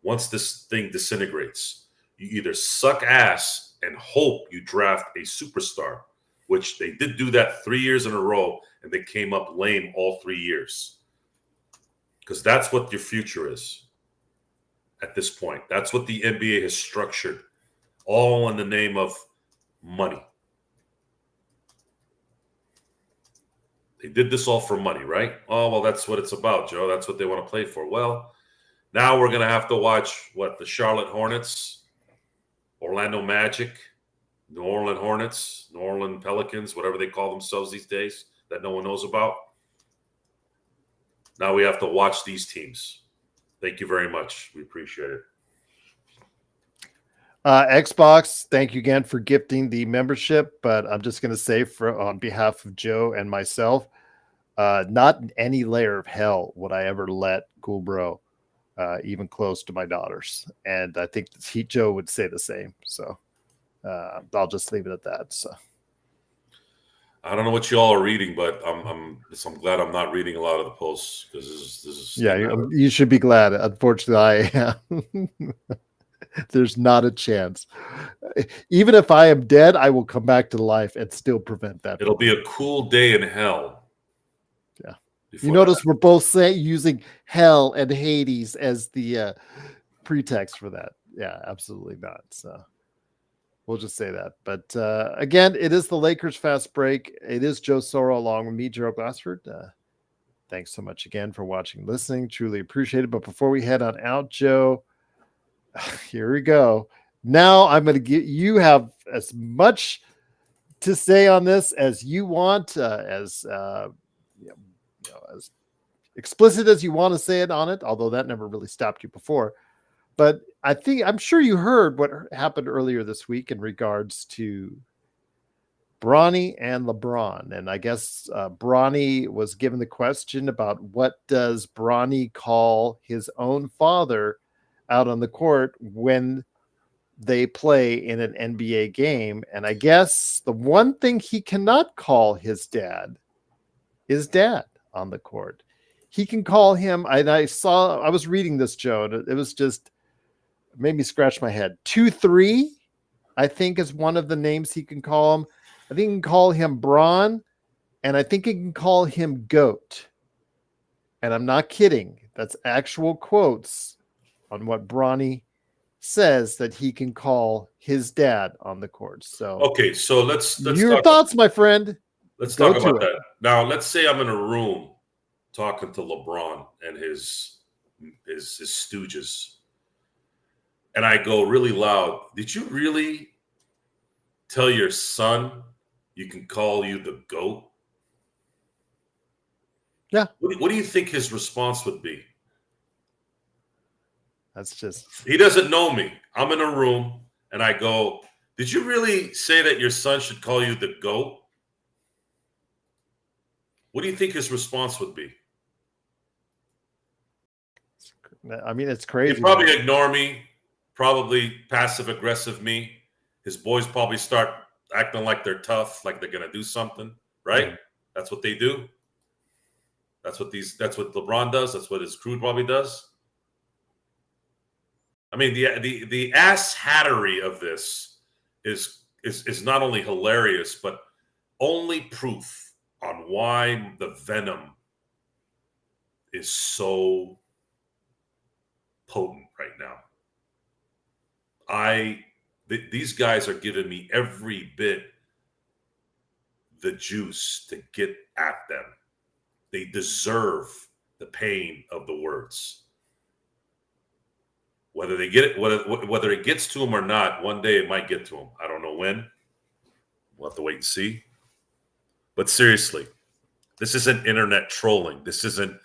once this thing disintegrates. You either suck ass and hope you draft a superstar, which they did do that 3 years in a row, and they came up lame all 3 years. Because that's what your future is at this point. That's what the NBA has structured, all in the name of money. They did this all for money, right? Oh, well, that's what it's about, Joe. That's what they want to play for. Well, now we're going to have to watch, the Charlotte Hornets, Orlando Magic, New Orleans Hornets, New Orleans Pelicans, whatever they call themselves these days that no one knows about. Now we have to watch these teams. Thank you very much. We appreciate it. Xbox, thank you again for gifting the membership, but I'm just going to say on behalf of Joe and myself, not in any layer of hell would I ever let Cool Bro even close to my daughters. And I think Joe would say the same. So I'll just leave it at that. So I don't know what you all are reading, but I'm glad I'm not reading a lot of the posts, because this is you should be glad. Unfortunately, I am. There's not a chance. Even if I am dead, I will come back to life and still prevent that. It'll be a cool day in hell. Yeah. You notice we're both using hell and Hades as the pretext for that. Yeah, absolutely not. So we'll just say that. But again, it is the Lakers Fast Break. It is Joe Soro along with me, Gerald Glassford. Thanks so much again for watching, listening. Truly appreciate it. But before we head on out, Joe, here we go. Now I'm going to you have as much to say on this as you want, as explicit as you want to say it on it, although that never really stopped you before. But I'm sure you heard what happened earlier this week in regards to Bronny and LeBron. And I guess Bronny was given the question about what does Bronny call his own father out on the court when they play in an NBA game. And I guess the one thing he cannot call his dad is dad on the court. He can call him, and I was reading this, Joe, and it was just made me scratch my head. 2-3, I think, is one of the names he can call him. I think he can call him Bron, and I think he can call him Goat. And I'm not kidding. That's actual quotes on what Bronny says that he can call his dad on the court. So okay, so let's your thoughts, my friend. Let's Go talk to about it. that. Now, let's say I'm in a room talking to LeBron and his stooges, and I go really loud. Did you really tell your son you can call you the GOAT? Yeah. What do you think his response would be? That's just. He doesn't know me. I'm in a room and I go, did you really say that your son should call you the GOAT? What do you think his response would be? I mean, it's crazy. He'd probably ignore me, probably passive aggressive me. His boys probably start acting like they're tough, like they're gonna do something, right? That's what they do. That's what LeBron does. That's what his crew probably does. I mean, the ass hattery of this is not only hilarious, but only proof on why the venom is so potent right now. These guys are giving me every bit the juice to get at them. They deserve the pain of the words. Whether they get it, whether it gets to them or not, one day it might get to them. I don't know when. We'll have to wait and see. But seriously, this isn't internet trolling. This isn't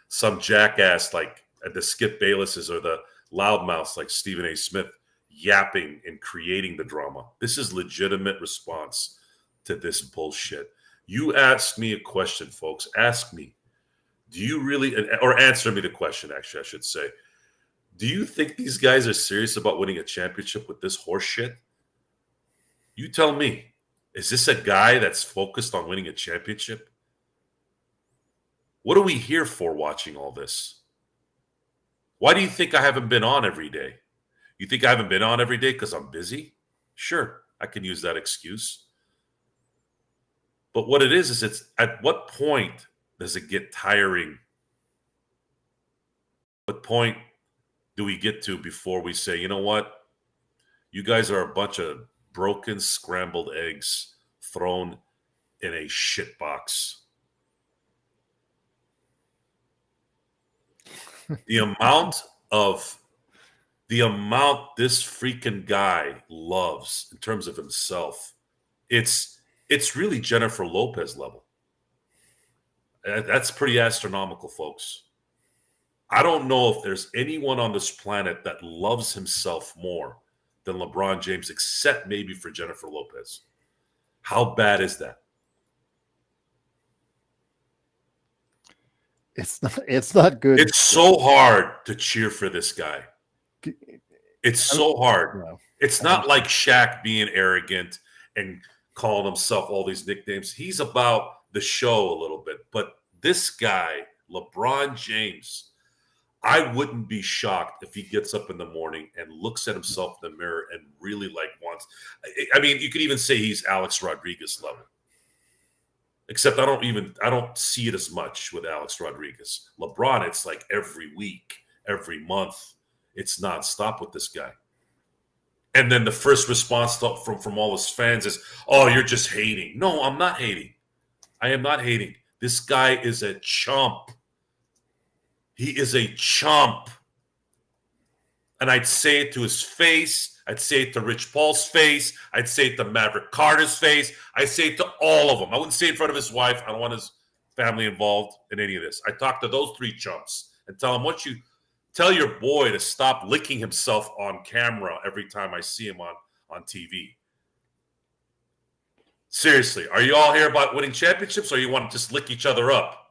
some jackass like the Skip Baylesses or the loudmouths like Stephen A. Smith yapping and creating the drama. This is legitimate response to this bullshit. You ask me a question, folks. Ask me, do you really, or answer me the question, actually, I should say. Do you think these guys are serious about winning a championship with this horse shit? You tell me. Is this a guy that's focused on winning a championship? What are we here for watching all this? Why do you think I haven't been on every day? You think I haven't been on every day because I'm busy? Sure, I can use that excuse. But what it is it's at what point does it get tiring? What point do we get to before we say, you know what? You guys are a bunch of broken, scrambled eggs thrown in a shit box. The amount this freaking guy loves in terms of himself, it's really Jennifer Lopez level. That's pretty astronomical, folks. I don't know if there's anyone on this planet that loves himself more than LeBron James, except maybe for Jennifer Lopez. How bad is that? It's not good. It's so hard to cheer for this guy. It's so hard. No. It's not like Shaq being arrogant and calling himself all these nicknames. He's about the show a little bit. But this guy, LeBron James, I wouldn't be shocked if he gets up in the morning and looks at himself in the mirror and really wants. I mean, you could even say he's Alex Rodriguez level. Except I don't see it as much with Alex Rodriguez. LeBron, it's like every week, every month, it's nonstop with this guy. And then the first response from all his fans is, "Oh, you're just hating." No, I'm not hating. I am not hating. This guy is a chump. He is a chump. And I'd say it to his face. I'd say it to Rich Paul's face. I'd say it to Maverick Carter's face. I'd say it to all of them. I wouldn't say it in front of his wife. I don't want his family involved in any of this. I talk to those three chumps and tell them, tell your boy to stop licking himself on camera every time I see him on TV. Seriously, are you all here about winning championships, or you want to just lick each other up?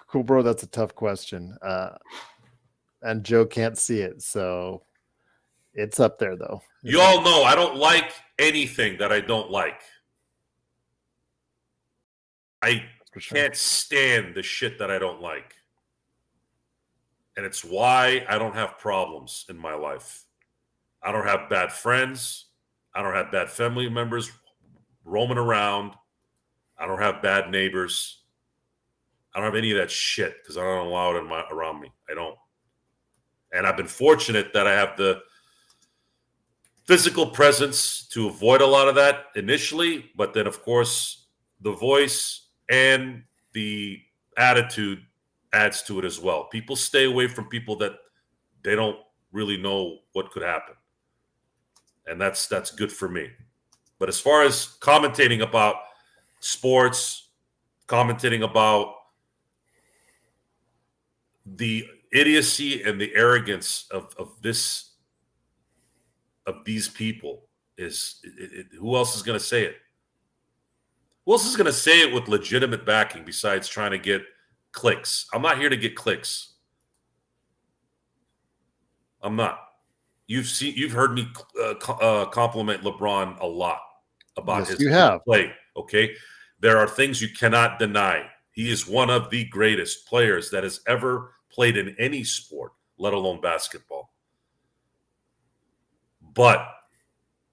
Cool, bro. That's a tough question. And Joe can't see it, so it's up there, though. You all know I don't like anything that I don't like. I can't stand the shit that I don't like. And it's why I don't have problems in my life. I don't have bad friends. I don't have bad family members roaming around. I don't have bad neighbors. I don't have any of that shit because I don't allow it around me. I don't. And I've been fortunate that I have the physical presence to avoid a lot of that initially, but then, of course, the voice and the attitude adds to it as well. People stay away from people that they don't really know what could happen. And that's good for me. But as far as commentating about sports, commentating about the idiocy and the arrogance of these people who else is going to say it? Who else is going to say it with legitimate backing besides trying to get clicks? I'm not here to get clicks. I'm not. You've heard me compliment LeBron a lot about his play. Okay, there are things you cannot deny. He is one of the greatest players that has ever played in any sport, let alone basketball. But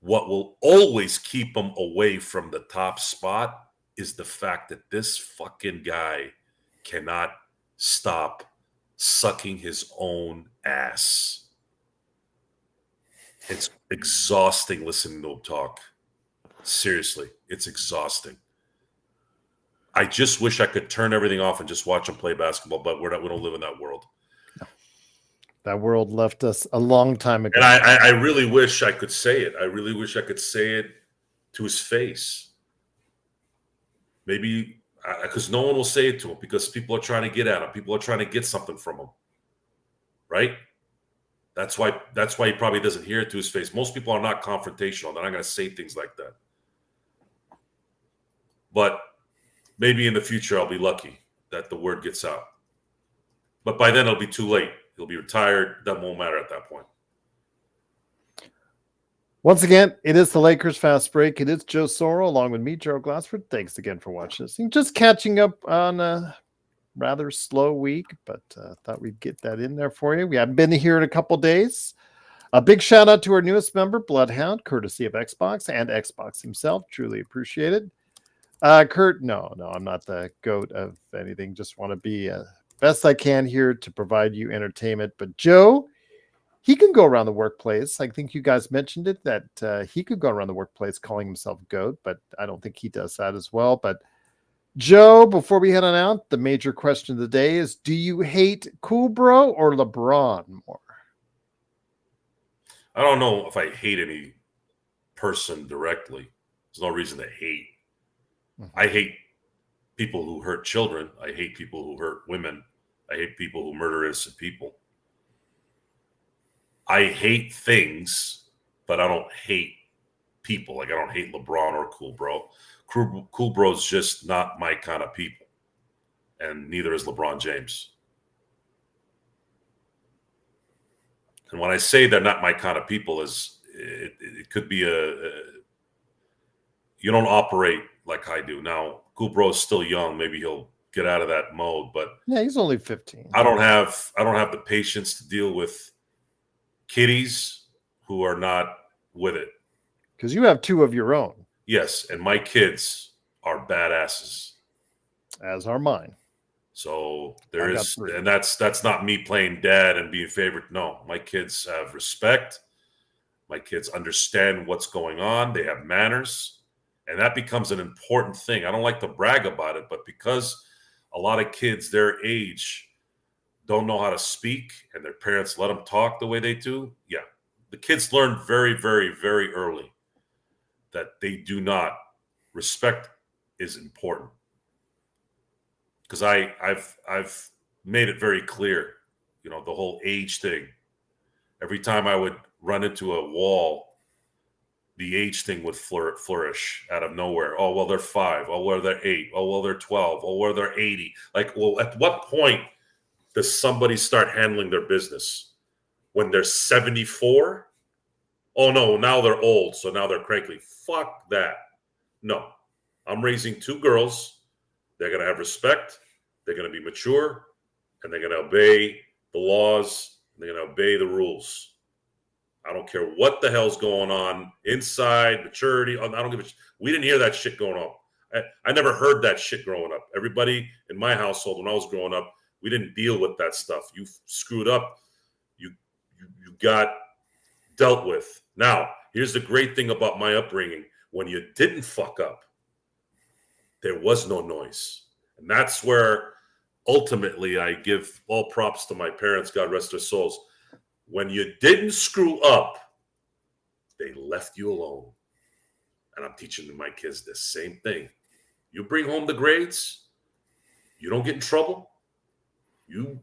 what will always keep him away from the top spot is the fact that this fucking guy cannot stop sucking his own ass. It's exhausting listening to him talk. Seriously, it's exhausting. I just wish I could turn everything off and just watch him play basketball, but we don't live in that world. No. That world left us a long time ago. And I really wish I could say it. I really wish I could say it to his face. Maybe because no one will say it to him because people are trying to get at him. People are trying to get something from him. Right? That's why he probably doesn't hear it to his face. Most people are not confrontational. They're not going to say things like that. But maybe in the future I'll be lucky that the word gets out. But by then it'll be too late. He'll be retired. That won't matter at that point. Once again, it is the Lakers Fast Break. It is Joe Soro along with me, Gerald Glassford. Thanks again for watching this. And just catching up on a rather slow week, but thought we'd get that in there for you. We haven't been here in a couple days. A big shout out to our newest member, Bloodhound, courtesy of Xbox and Xbox himself. Truly appreciated. Kurt, no, I'm not the goat of anything. Just want to be best I can here to provide you entertainment. But Joe, he can go around the workplace. I think you guys mentioned it, that he could go around the workplace calling himself goat, but I don't think he does that as well. But Joe, before we head on out, the major question of the day is, do you hate Cool Bro or LeBron more? I don't know if I hate any person directly. There's no reason to hate. I hate people who hurt children. I hate people who hurt women. I hate people who murder innocent people. I hate things, but I don't hate people. Like I don't hate LeBron or Cool Bro. Cool Bro's just not my kind of people. And neither is LeBron James. And when I say they're not my kind of people, it could be you don't operate like I do. Now, Cool Bro is still young. Maybe he'll get out of that mode, but yeah, he's only 15. I don't have the patience to deal with kiddies who are not with it. Because you have two of your own. Yes, and my kids are badasses. As are mine. So there is, and that's not me playing dad and being favorite. No, my kids have respect. My kids understand what's going on. They have manners. And that becomes an important thing. I don't like to brag about it, but because a lot of kids their age don't know how to speak and their parents let them talk the way they do, yeah. The kids learn very, very, very early that they do not. Respect is important. Because I've made it very clear, the whole age thing. Every time I would run into a wall, the age thing would flourish out of nowhere. Oh, well, they're 5. Oh, well, they're 8. Oh, well, they're 12. Oh, well, they're 80. Like, well, at what point does somebody start handling their business? When they're 74? Oh, no, now they're old, so now they're cranky. Fuck that. No. I'm raising 2 girls. They're going to have respect. They're going to be mature. And they're going to obey the laws. They're going to obey the rules. I don't care what the hell's going on inside, maturity. I don't give a shit. We didn't hear that shit going on. I never heard that shit growing up. Everybody in my household when I was growing up, we didn't deal with that stuff. You screwed up. You got dealt with. Now, Here's the great thing about my upbringing. When you didn't fuck up, there was no noise. And that's where ultimately I give all props to my parents, God rest their souls. When you didn't screw up, they left you alone. And I'm teaching my kids the same thing. You bring home the grades, you don't get in trouble, you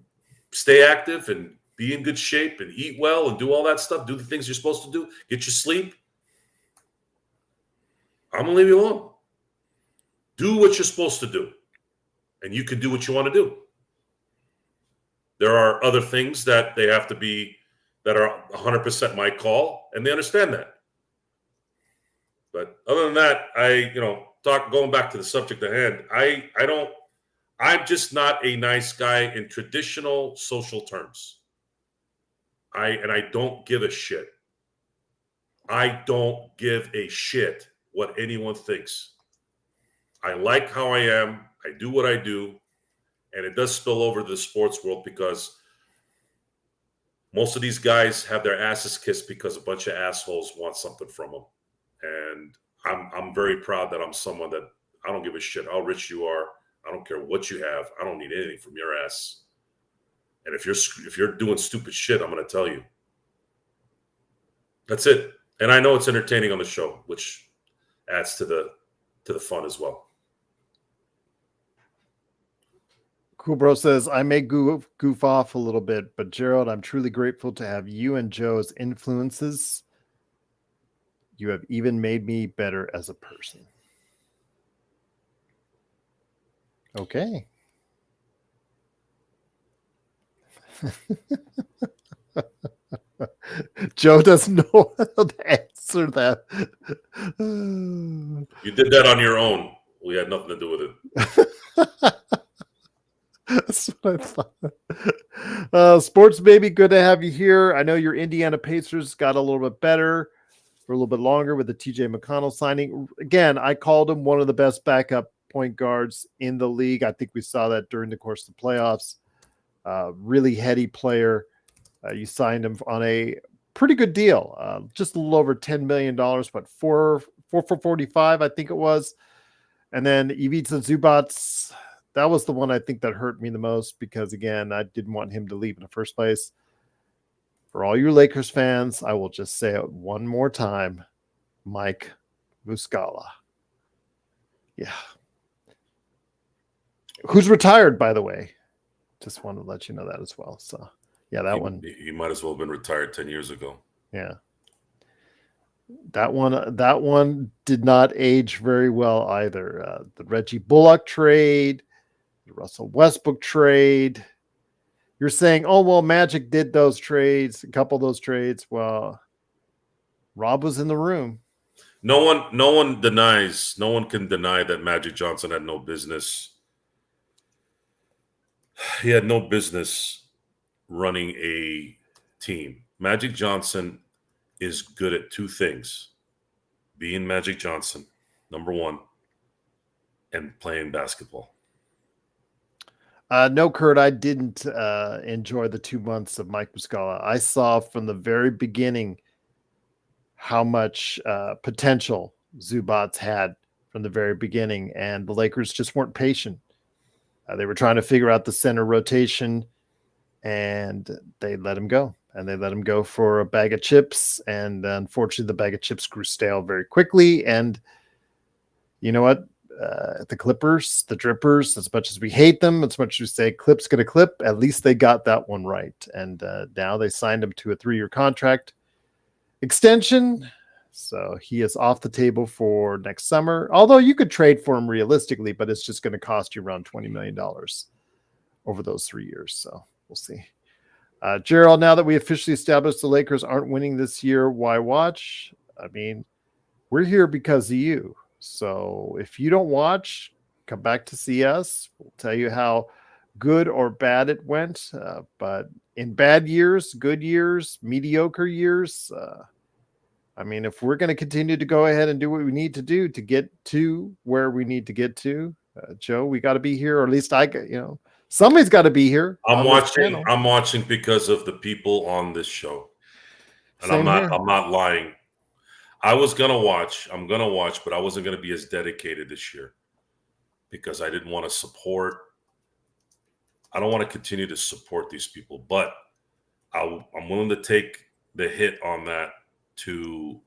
stay active and be in good shape and eat well and do all that stuff, do the things you're supposed to do, get your sleep. I'm going to leave you alone. Do what you're supposed to do, and you can do what you want to do. There are other things that they have to be, that are 100% my call, and they understand that. But other than that, going back to the subject at hand, I'm just not a nice guy in traditional social terms. I don't give a shit. I don't give a shit what anyone thinks. I like how I am. I do what I do. And it does spill over to the sports world because most of these guys have their asses kissed because a bunch of assholes want something from them. And I'm very proud that I'm someone that I don't give a shit how rich you are. I don't care what you have. I don't need anything from your ass. And if you're doing stupid shit, I'm going to tell you. That's it. And I know it's entertaining on the show, which adds to the fun as well. Cool Bro says, I may goof off a little bit, but Gerald, I'm truly grateful to have you and Joe as influences. You have even made me better as a person. Okay. Joe doesn't know how to answer that. You did that on your own. We had nothing to do with it. That's what I thought. Sports Baby, good to have you here. I know your Indiana Pacers got a little bit better for a little bit longer with the TJ McConnell signing. Again, I called him one of the best backup point guards in the league. I think we saw that during the course of the playoffs. Really heady player. You signed him on a pretty good deal, just a little over $10 million, but four for 45, I think it was. And then Ivica Zubac, that was the one I think that hurt me the most because, again, I didn't want him to leave in the first place. For all you Lakers fans, I will just say it one more time. Mike Muscala. Yeah. Who's retired, by the way. Just want to let you know that as well. So, yeah, He might as well have been retired 10 years ago. Yeah. That one did not age very well either. The Reggie Bullock trade, the Russell Westbrook trade. You're saying, oh, well, Magic did those trades, a couple of those trades. Well, Rob was in the room. No one can deny that Magic Johnson had no business. He had no business running a team. Magic Johnson is good at two things: being Magic Johnson, number one, and playing basketball. No, Kurt, I didn't enjoy the 2 months of Mike Muscala. I saw from the very beginning how much potential Zubac had from the very beginning, and the Lakers just weren't patient. They were trying to figure out the center rotation, and they let him go. And they let him go for a bag of chips, and unfortunately, the bag of chips grew stale very quickly. And you know what? The Clippers, the Drippers, as much as we hate them, as much as we say clip's going to clip, at least they got that one right. And now they signed him to a 3-year contract extension. So he is off the table for next summer. Although you could trade for him realistically, but it's just going to cost you around $20 million over those 3 years. So we'll see. Gerald, now that we officially established the Lakers aren't winning this year, why watch? I mean, we're here because of you. So if you don't watch, come back to see us. We'll tell you how good or bad it went. But in bad years, good years, mediocre years, I mean, if we're going to continue to go ahead and do what we need to do to get to where we need to get to, Joe, we got to be here, or at least somebody's got to be here. I'm watching because of the people on this show, and I'm not lying. I was gonna watch. I'm gonna watch, but I wasn't gonna be as dedicated this year because I didn't want to support. I don't want to continue to support these people, but I'm willing to take the hit on that to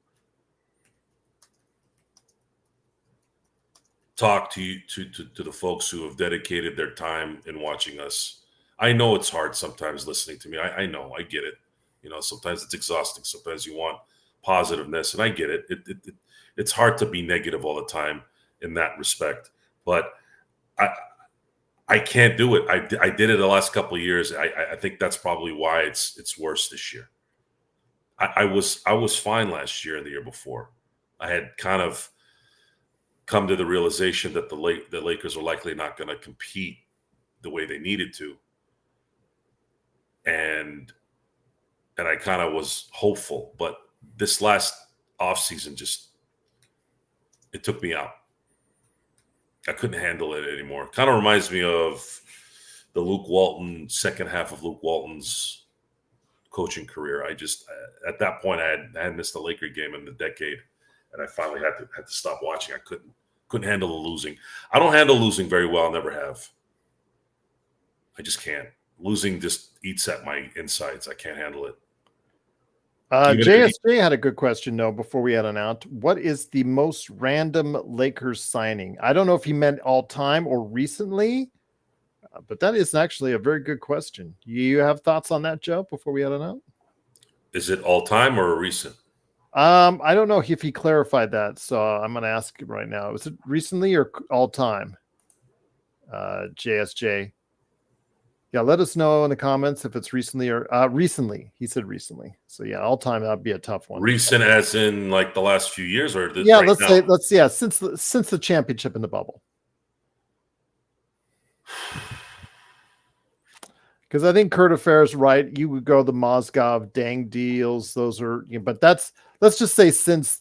talk to you to the folks who have dedicated their time in watching us. I know it's hard sometimes listening to me. I know, I get it. You know, sometimes it's exhausting. Sometimes you want positiveness, and I get it. It's hard to be negative all the time in that respect. But I can't do it. I did it the last couple of years. I think that's probably why it's worse this year. I was fine last year and the year before. I had kind of come to the realization that the Lakers are likely not going to compete the way they needed to, and I kind of was hopeful. But this last offseason just it took me out. I couldn't handle it anymore. Kind of reminds me of the Luke Walton second half of Luke Walton's coaching career. At that point I had missed a Laker game in the decade, and I finally had to stop watching. I couldn't handle the losing. I don't handle losing very well. Never have. I just can't. Losing just eats at my insides. I can't handle it. JSJ had a good question, though, before we head on out. What is the most random Lakers signing? I don't know if he meant all time or recently, but that is actually a very good question. You have thoughts on that, Joe, before we head on out? Is it all time or recent? I don't know if he clarified that, so I'm going to ask him right now. Was it recently or all time? JSJ. Yeah, let us know in the comments if it's recently or recently. He said recently. So yeah, all time, that'd be a tough one. Recent as in like the last few years, or yeah, right let's say since the championship in the bubble. Because I think Kurt Affair is right. You would go the Mozgov Dang deals. Those are, but let's just say since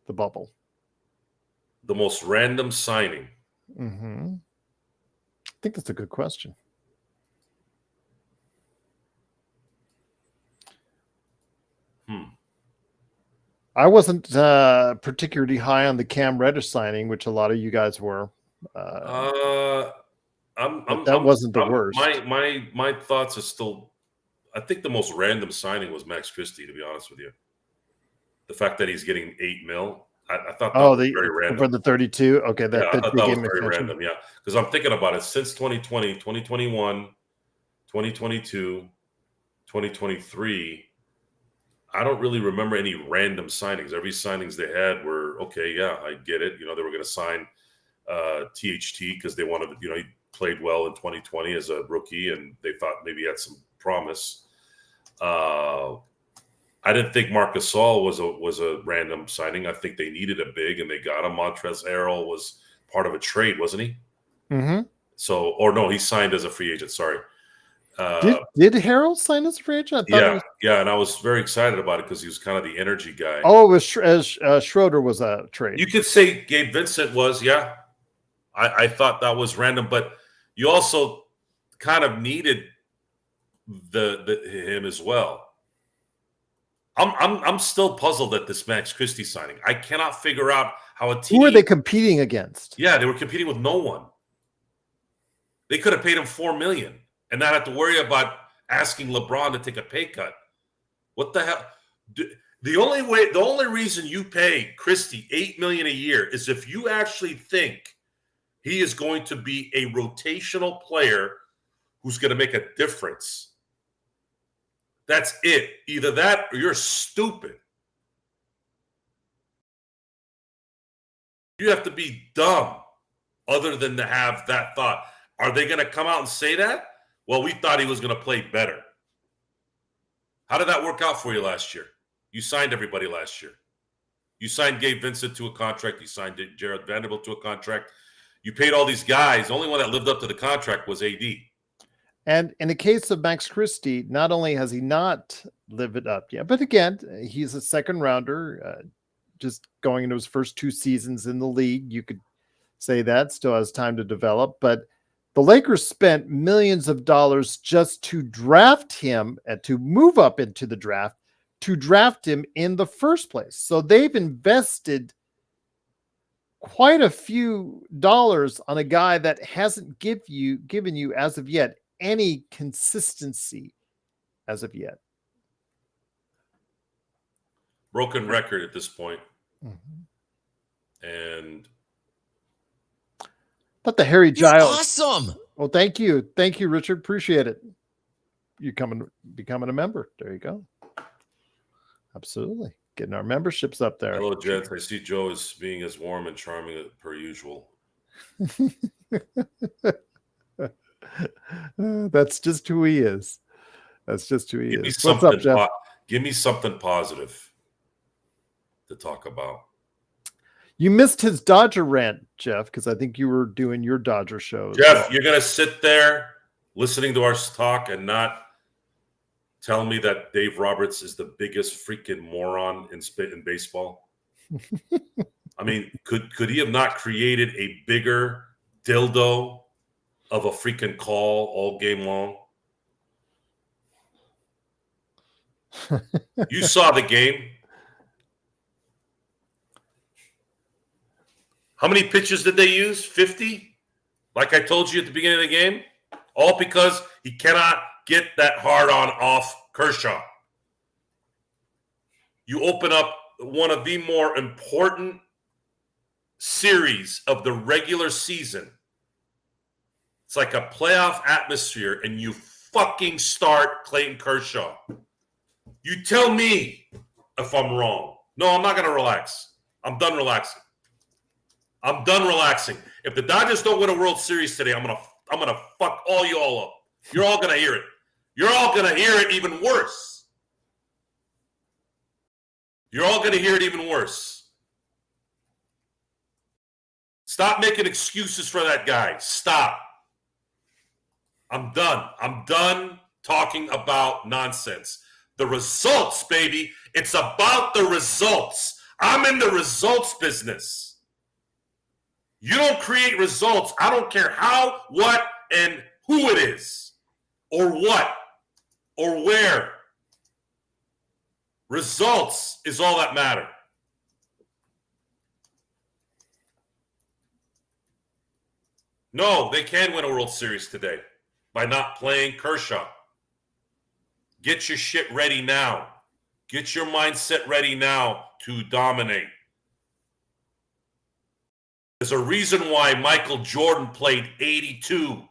the bubble. The most random signing. Mm-hmm. I think that's a good question. I wasn't particularly high on the Cam Reddish signing, which a lot of you guys were. That wasn't the worst. My thoughts are still. I think the most random signing was Max Christie. To be honest with you, the fact that he's getting $8 million. I thought that was very random. For the 32? Okay. I thought that was very random, yeah. Because I'm thinking about it since 2020, 2021, 2022, 2023, I don't really remember any random signings. Every signings they had were, okay, yeah, I get it. They were going to sign THT because they wanted, he played well in 2020 as a rookie, and they thought maybe he had some promise. I didn't think Marc Gasol was a random signing. I think they needed a big, and they got him. Montrezl Harrell was part of a trade, wasn't he? Mm-hmm. So, or no, he signed as a free agent. Sorry. Did Harrell sign as a free agent? Yeah, and I was very excited about it because he was kind of the energy guy. Oh, it was Schroeder was a trade. You could say Gabe Vincent was, yeah. I thought that was random, but you also kind of needed him as well. I'm still puzzled at this Max Christie signing. I cannot figure out how a team. Who are they competing against? Yeah, they were competing with no one. They could have paid him $4 million and not have to worry about asking LeBron to take a pay cut. What the hell? The only reason you pay Christie $8 million a year is if you actually think he is going to be a rotational player who's going to make a difference. That's it. Either that or you're stupid. You have to be dumb other than to have that thought. Are they going to come out and say that? Well, we thought he was going to play better. How did that work out for you last year? You signed everybody last year. You signed Gabe Vincent to a contract. You signed Jared Vanderbilt to a contract. You paid all these guys. The only one that lived up to the contract was AD. And in the case of Max Christie, not only has he not lived it up yet, but again, he's a second rounder, just going into his first 2 seasons in the league. You could say that still has time to develop, but the Lakers spent millions of dollars just to draft him and to move up into the draft to draft him in the first place. So they've invested quite a few dollars on a guy that hasn't given you as of yet any consistency as of yet. Broken record at this point. Mm-hmm. And but the Harry Giles. Awesome. Well, thank you, Richard. Appreciate it. You becoming a member. There you go. Absolutely, getting our memberships up there. Hello, gents. I see Joe as being as warm and charming per usual. That's just who he is. That's just who he is. What's up, Jeff? Give me something positive to talk about. You missed his Dodger rant, Jeff, because I think you were doing your Dodger show. Jeff, you're going to sit there listening to our talk and not tell me that Dave Roberts is the biggest freaking moron in baseball? I mean, could he have not created a bigger dildo of a freaking call all game long? You saw the game. How many pitches did they use? 50? Like I told you at the beginning of the game? All because he cannot get that hard-on off Kershaw. You open up one of the more important series of the regular season. It's like a playoff atmosphere, and you fucking start Clayton Kershaw. You tell me if I'm wrong. No, I'm not going to relax. I'm done relaxing. If the Dodgers don't win a World Series today, I'm gonna fuck all you all up. You're all gonna hear it. You're all gonna hear it even worse. Stop making excuses for that guy. Stop. I'm done talking about nonsense. The results, baby. It's about the results. I'm in the results business. You don't create results. I don't care how, what, and who it is, or what, or where. Results is all that matter. No, they can win a World Series today by not playing Kershaw. Get your shit ready now. Get your mindset ready now to dominate. There's a reason why Michael Jordan played 82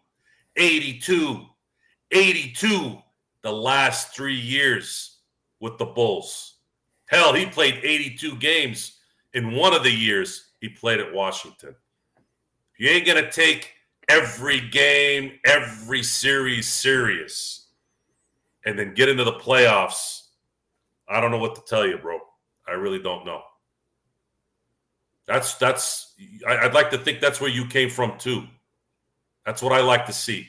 the last 3 years with the Bulls. Hell, he played 82 games in one of the years he played at Washington. You ain't going to take every game, every series serious and then get into the playoffs. I don't know what to tell you, bro. I really don't know. I'd like to think that's where you came from too. That's what I like to see.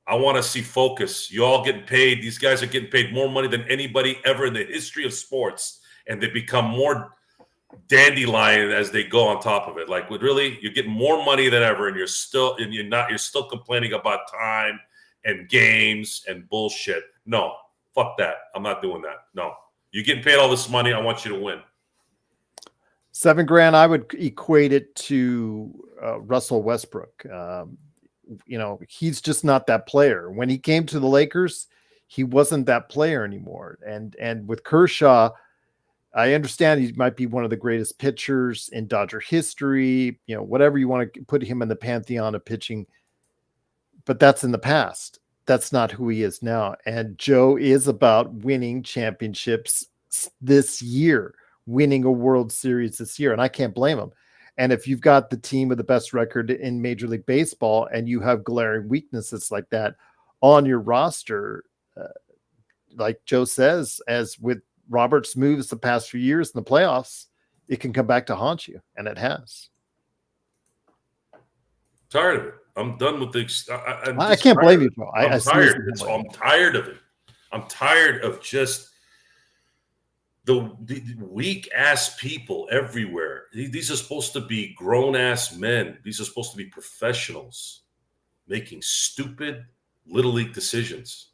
I want to see focus. You all getting paid. These guys are getting paid more money than anybody ever in the history of sports, and they become more dandelion as they go on top of it. Like, really, you're getting more money than ever, and you're still complaining about time and games and bullshit. No, fuck that. I'm not doing that. No, you're getting paid all this money. I want you to win. $7,000, I would equate it to Russell Westbrook. He's just not that player. When he came to the Lakers, he wasn't that player anymore. And with Kershaw, I understand he might be one of the greatest pitchers in Dodger history, whatever you want to put him in the pantheon of pitching, but that's in the past. That's not who he is now. And Joe is about winning championships this year, winning a World Series this year. And I can't blame him. And if you've got the team with the best record in Major League Baseball and you have glaring weaknesses like that on your roster, like Joe says, as with Roberts' moves the past few years in the playoffs, it can come back to haunt you. And it has. Tired of it. I'm done with this. I can't blame you, Joe. I'm tired. I'm tired of it. I'm tired of just the weak ass people everywhere. These are supposed to be grown ass men. These are supposed to be professionals making stupid little league decisions.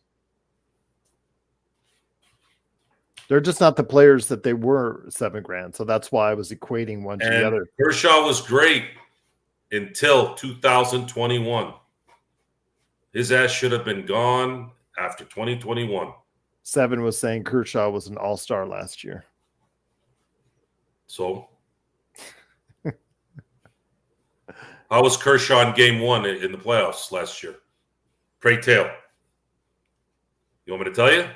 They're just not the players that they were $7,000. So that's why I was equating one to the And other. Kershaw was great until 2021. His ass should have been gone after 2021. Seven was saying Kershaw was an all-star last year. So, how was Kershaw in game 1 in the playoffs last year? Pray tell. You want me to tell you?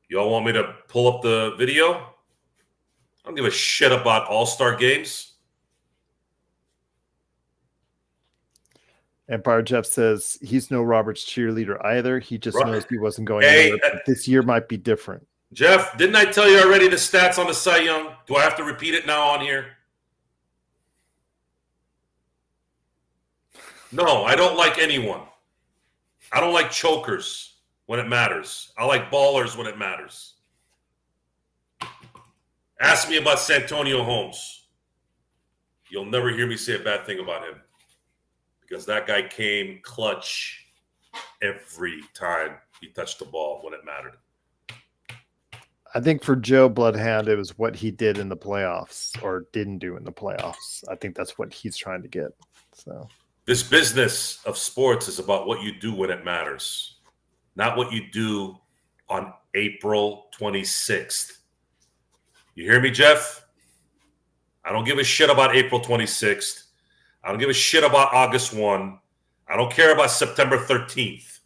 Y'all want me to pull up the video? I don't give a shit about all-star games. Empire Jeff says he's no Roberts cheerleader either. He just Right. knows he wasn't going Hey, anywhere. But this year might be different. Jeff, didn't I tell you already the stats on the Cy Young? Do I have to repeat it now on here? No, I don't like anyone. I don't like chokers when it matters. I like ballers when it matters. Ask me about Santonio Holmes. You'll never hear me say a bad thing about him because that guy came clutch every time he touched the ball when it mattered. I think for Joe Bloodhound, it was what he did in the playoffs or didn't do in the playoffs. I think that's what he's trying to get. So this business of sports is about what you do when it matters, not what you do on April 26th. You hear me, Jeff? I don't give a shit about April 26th. I don't give a shit about August 1. I don't care about September 13th.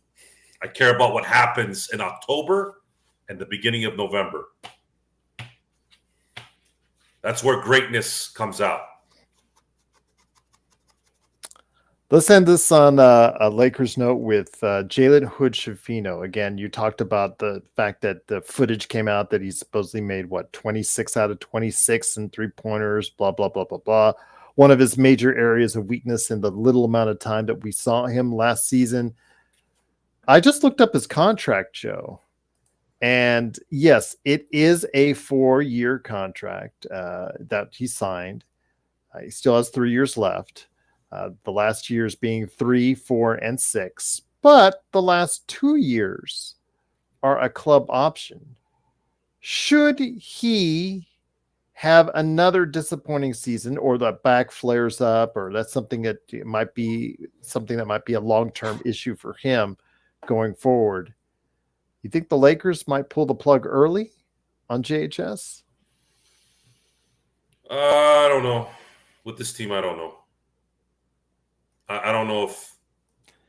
I care about what happens in October and the beginning of November. That's where greatness comes out. let's end this on a Lakers note with Jalen Hood-Schifino. Again, you talked about the fact that the footage came out that he supposedly made, 26 out of 26 and three-pointers, blah, blah, blah, blah, blah. One of his major areas of weakness in the little amount of time that we saw him last season. I just looked up his contract, Joe. And yes, it is a 4-year contract that he signed. He still has 3 years left. The last years being 3, 4, and 6. But the last 2 years are a club option. Should he have another disappointing season, or the back flares up, or that's something that might be a long-term issue for him going forward, you think the Lakers might pull the plug early on JHS? I don't know. With this team, I don't know. I don't know if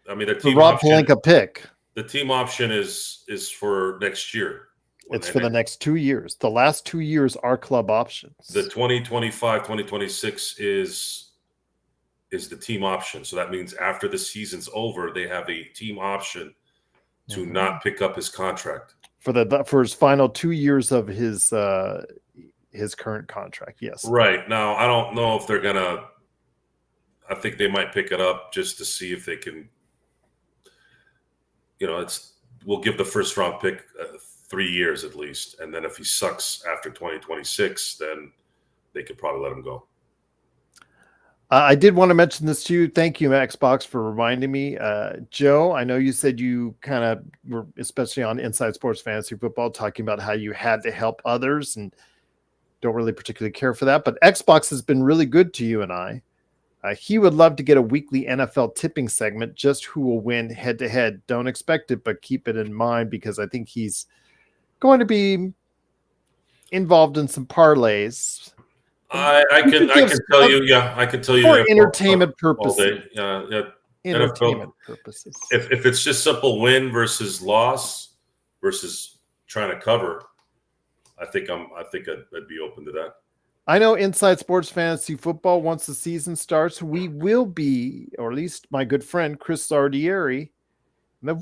the team Rob option, Pelinka pick. The team option is for next year. It's for the next 2 years. The last 2 years are club options. The 2025, 2026 is the team option. So that means after the season's over, they have a team option to not pick up his contract for his final 2 years of his current contract. Yes. Right. Now, I don't know if they're gonna. I think they might pick it up just to see if they can. We'll give the first round pick 3 years at least, and then if he sucks after 2026, then they could probably let him go. I did want to mention this to you. Thank you, Xbox, for reminding me. Joe, I know you said you kind of were, especially on Inside Sports Fantasy Football, talking about how you had to help others and don't really particularly care for that. But Xbox has been really good to you and I. He would love to get a weekly NFL tipping segment, just who will win head-to-head. Don't expect it, but keep it in mind because I think he's going to be involved in some parlays. I can tell you, yeah, I can tell you for entertainment purposes. Yeah, entertainment purposes. If it's just simple win versus loss versus trying to cover, I think I'd be open to that. I know Inside Sports Fantasy Football, once the season starts, we will be, or at least my good friend Chris Sardieri, when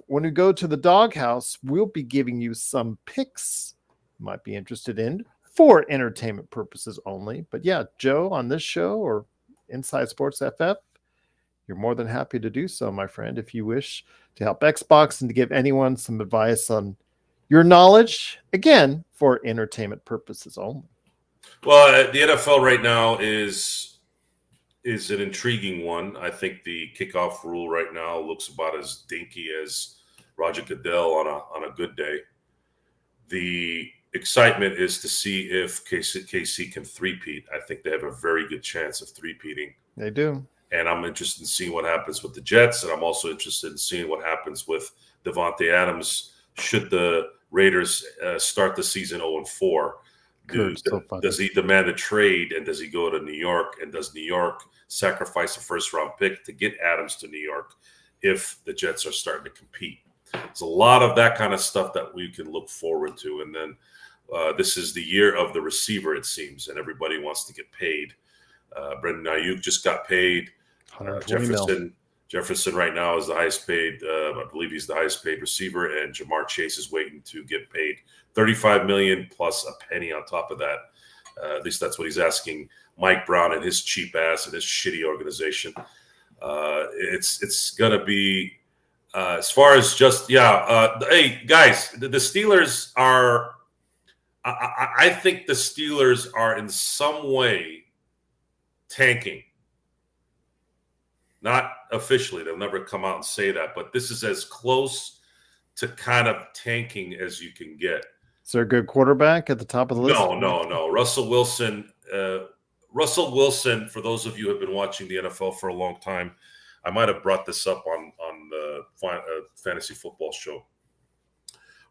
we go to the doghouse, we'll be giving you some picks you might be interested in for entertainment purposes only. But yeah, Joe, on this show or Inside Sports FF, you're more than happy to do so, my friend, if you wish to help Xbox and to give anyone some advice on your knowledge, again, for entertainment purposes only. Well, the NFL right now is an intriguing one. I think the kickoff rule right now looks about as dinky as Roger Goodell on a good day. The excitement is to see if KC can three-peat. I think they have a very good chance of three-peating. They do. And I'm interested in seeing what happens with the Jets, and I'm also interested in seeing what happens with Devontae Adams should the Raiders start the season 0-4. Does he demand a trade, and does he go to New York, and does New York sacrifice a first-round pick to get Adams to New York if the Jets are starting to compete? There's a lot of that kind of stuff that we can look forward to. And then this is the year of the receiver, it seems, and everybody wants to get paid. Brendan Ayuk just got paid. Jefferson right now is the highest paid. I believe he's the highest paid receiver, and Jamar Chase is waiting to get paid $35 million plus a penny on top of that. At least that's what he's asking Mike Brown and his cheap ass and his shitty organization. It's gonna be as far as just hey guys, the Steelers are. I think the Steelers are in some way tanking. Not officially, they'll never come out and say that, but this is as close to kind of tanking as you can get. Is there a good quarterback at the top of the list? No. Russell Wilson, for those of you who have been watching the NFL for a long time, I might have brought this up on the fantasy football show.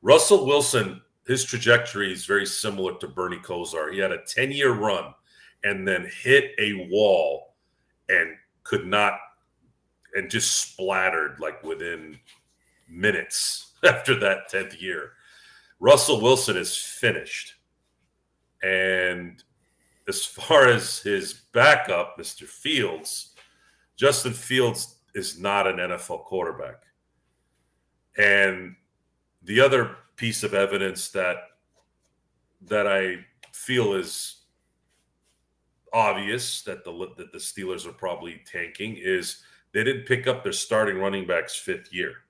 Russell Wilson, his trajectory is very similar to Bernie Kosar. He had a 10-year run and then hit a wall and could not, and just splattered like within minutes after that 10th year. Russell Wilson is finished. And as far as his backup, Mr. Fields, Justin Fields is not an NFL quarterback. And the other piece of evidence that I feel is obvious that the Steelers are probably tanking is they didn't pick up their starting running back's 5th year.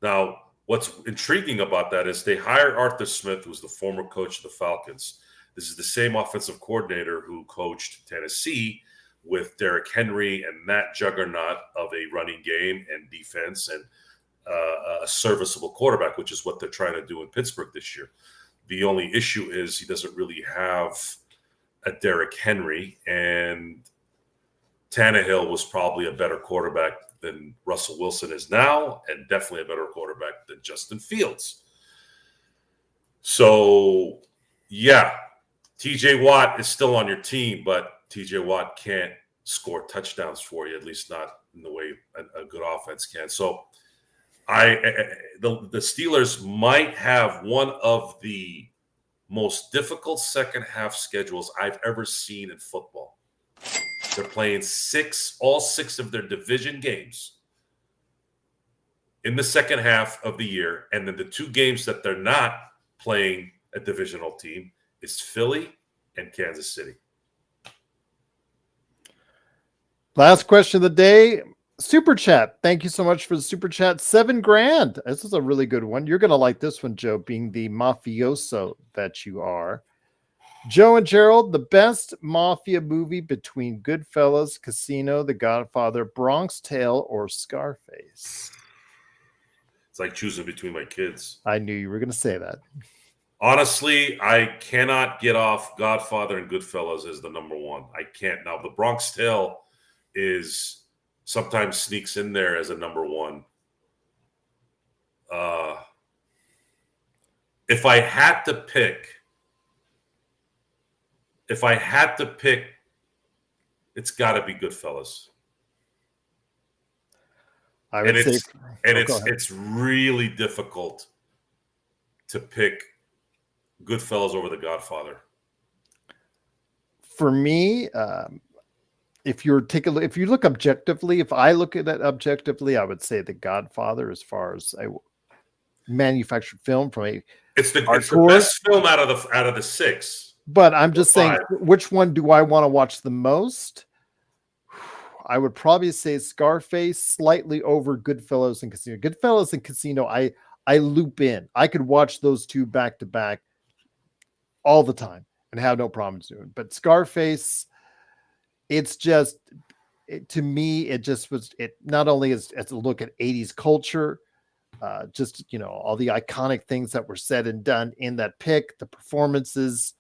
Now, what's intriguing about that is they hired Arthur Smith, who's the former coach of the Falcons. This is the same offensive coordinator who coached Tennessee with Derrick Henry and that juggernaut of a running game and defense and a serviceable quarterback, which is what they're trying to do in Pittsburgh this year. The only issue is he doesn't really have a Derrick Henry, and Tannehill was probably a better quarterback than Russell Wilson is now, and definitely a better quarterback than Justin Fields. So, yeah, TJ Watt is still on your team, but TJ Watt can't score touchdowns for you, at least not in the way a good offense can. So, the Steelers might have one of the most difficult second half schedules I've ever seen in football. They're playing all six of their division games in the second half of the year. And then the 2 games that they're not playing a divisional team is Philly and Kansas City. Last question of the day. Super chat. Thank you so much for the super chat. $7,000. This is a really good one. You're going to like this one, Joe, being the mafioso that you are. Joe and Gerald, the best mafia movie between Goodfellas, Casino, The Godfather, Bronx Tale, or Scarface? It's like choosing between my kids. I knew you were going to say that. Honestly, I cannot get off Godfather and Goodfellas as the number one. I can't. Now, The Bronx Tale is sometimes sneaks in there as a number one. If I had to pick, it's got to be Goodfellas. I would say, it's really difficult to pick Goodfellas over The Godfather. For me, if you look objectively, if I look at it objectively, I would say The Godfather as far as a manufactured film from a it's the best film out of the 6. But I'm just saying, which one do I want to watch the most? I would probably say Scarface, slightly over Goodfellas and Casino. Goodfellas and Casino, I loop in. I could watch those 2 back to back all the time and have no problems doing. But Scarface, it's just to me, it just was. It not only is a look at 80s culture, Just, all the iconic things that were said and done in that pick, the performances,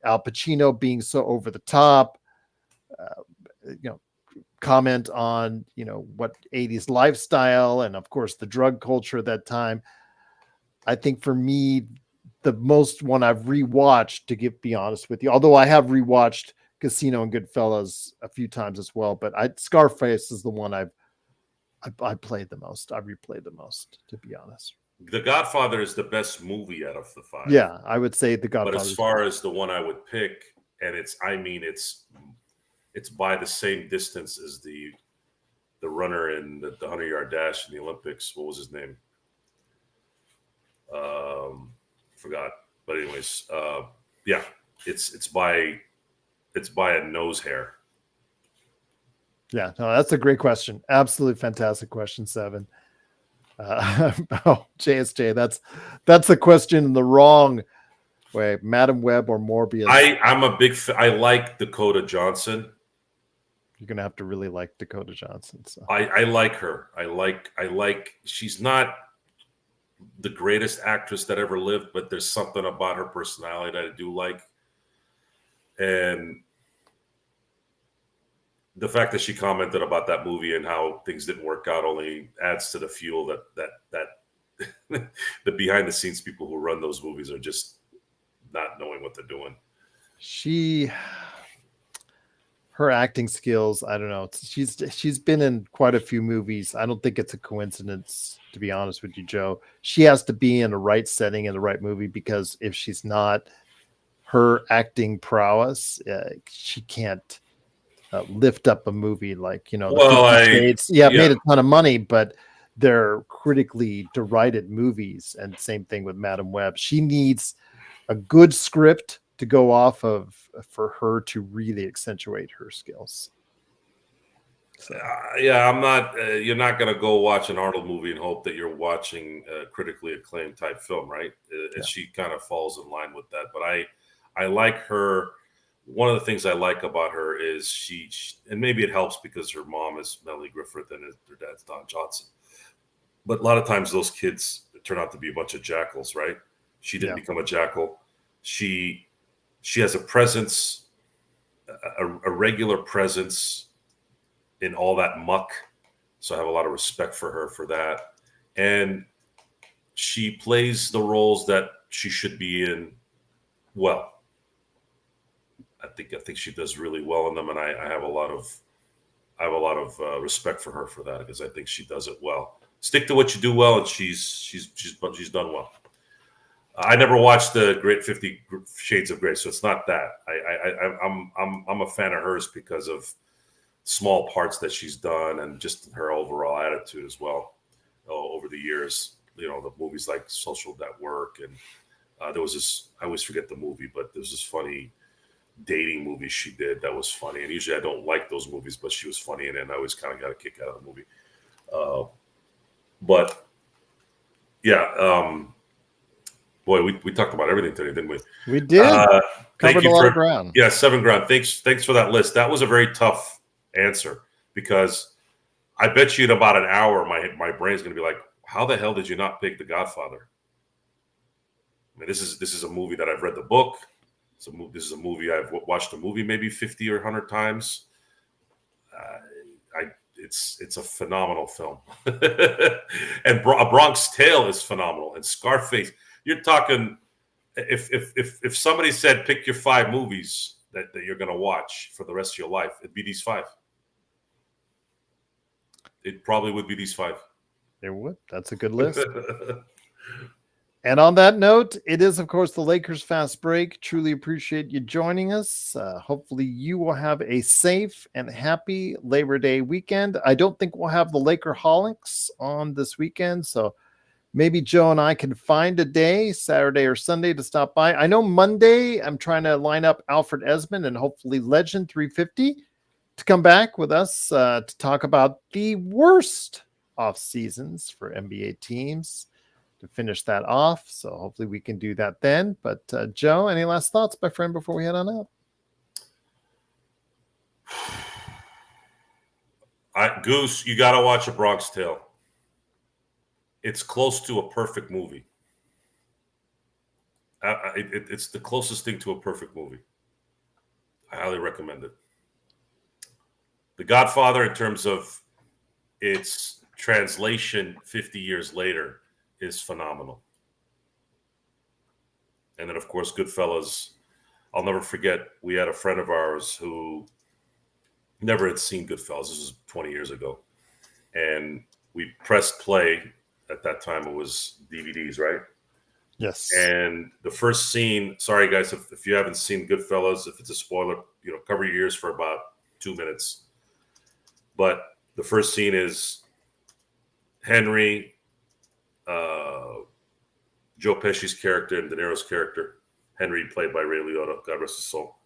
Al Pacino being so over the top, comment on, what 80s lifestyle and of course the drug culture at that time. I think for me, the most one I've rewatched, to be honest with you, although I have rewatched Casino and Goodfellas a few times as well, but Scarface is the one I played the most. I replayed the most, to be honest. The Godfather is the best movie out of the 5. Yeah, I would say The Godfather. But as far as the one I would pick, and it's by the same distance as the runner in the 100-yard dash in the Olympics. What was his name? Forgot. But anyways, yeah, it's by a nose hair. Yeah, no, that's a great question. Absolutely fantastic question, Seven. JSJ, that's a question in the wrong way. Madam Web or Morbius? I'm a big. I like Dakota Johnson. You're gonna have to really like Dakota Johnson. So. I like her. I like. She's not the greatest actress that ever lived, but there's something about her personality that I do like, and the fact that she commented about that movie and how things didn't work out only adds to the fuel that the behind the scenes people who run those movies are just not knowing what they're doing. Her acting skills, I don't know. She's been in quite a few movies. I don't think it's a coincidence, to be honest with you, Joe. She has to be in the right setting in the right movie, because if she's not, her acting prowess, she can't lift up a movie like, the 50 Shades. Yeah, made a ton of money, but they're critically derided movies. And same thing with Madam Web. She needs a good script to go off of for her to really accentuate her skills. So. Yeah, I'm not. You're not going to go watch an Arnold movie and hope that you're watching a critically acclaimed type film, right? Yeah. She kind of falls in line with that. But I like her. One of the things I like about her is she, and maybe it helps because her mom is Melanie Griffith and her dad's Don Johnson. But a lot of times those kids turn out to be a bunch of jackals, right? She didn't become a jackal. She has a presence, a regular presence in all that muck. So I have a lot of respect for her for that. And she plays the roles that she should be in well. I think she does really well in them, and I have a lot of respect for her for that, because I think she does it well. Stick to what you do well, and she's done well. I never watched the Great 50 Shades of Grey, so it's not that. I'm a fan of hers because of small parts that she's done and just her overall attitude as well over the years. The movies like Social Network, and there was this, I always forget the movie, but there was this funny dating movie she did that was funny. And usually I don't like those movies, but she was funny in it, and I always kind of got a kick out of the movie. But yeah, boy, we talked about everything today, didn't we? We did. Covered a lot of ground. Yeah, 7 ground. Thanks for that list. That was a very tough answer, because I bet you in about an hour, my brain's going to be like, how the hell did you not pick The Godfather? I mean, this is a movie that I've read the book. This is a movie I've watched the movie maybe 50 or 100 times. It's a phenomenal film. And A Bronx Tale is phenomenal. And Scarface, you're talking, if somebody said pick your 5 movies that you're going to watch for the rest of your life, it'd be these 5. It probably would be these 5. It would. That's a good list. And on that note, it is, of course, the Lakers Fast Break. Truly appreciate you joining us. Hopefully you will have a safe and happy Labor Day weekend. I don't think we'll have the Lakerholics on this weekend, so maybe Joe and I can find a day, Saturday or Sunday, to stop by. I know Monday I'm trying to line up Alfred Esmond and hopefully Legend 350 to come back with us to talk about the worst off seasons for NBA teams, to finish that off. So hopefully we can do that then. But Joe, any last thoughts, my friend, before we head on out? Goose, you got to watch A Bronx Tale. it's close to a perfect movie. It's the closest thing to a perfect movie. I highly recommend it. The Godfather, in terms of its translation 50 years later, is phenomenal. And then, of course, Goodfellas. I'll never forget, we had a friend of ours who never had seen Goodfellas. This was 20 years ago. And we pressed play. At that time, it was DVDs, right? Yes. And the first scene, sorry guys, if you haven't seen Goodfellas, if it's a spoiler, cover your ears for about 2 minutes. But the first scene is Henry, Joe Pesci's character and De Niro's character, Henry played by Ray Liotta, God rest his soul.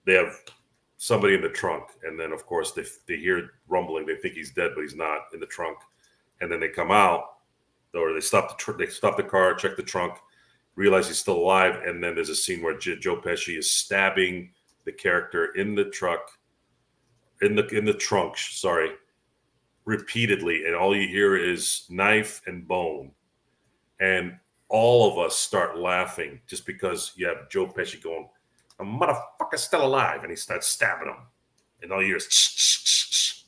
They have somebody in the trunk, and then of course they hear rumbling. They think he's dead, but he's not in the trunk. And then they come out, or they stop the car, check the trunk, realize he's still alive, and then there's a scene where Joe Pesci is stabbing the character in the trunk, repeatedly, and all you hear is knife and bone, and all of us start laughing just because you have Joe Pesci going, "A motherfucker's still alive," and he starts stabbing him, and all you hear is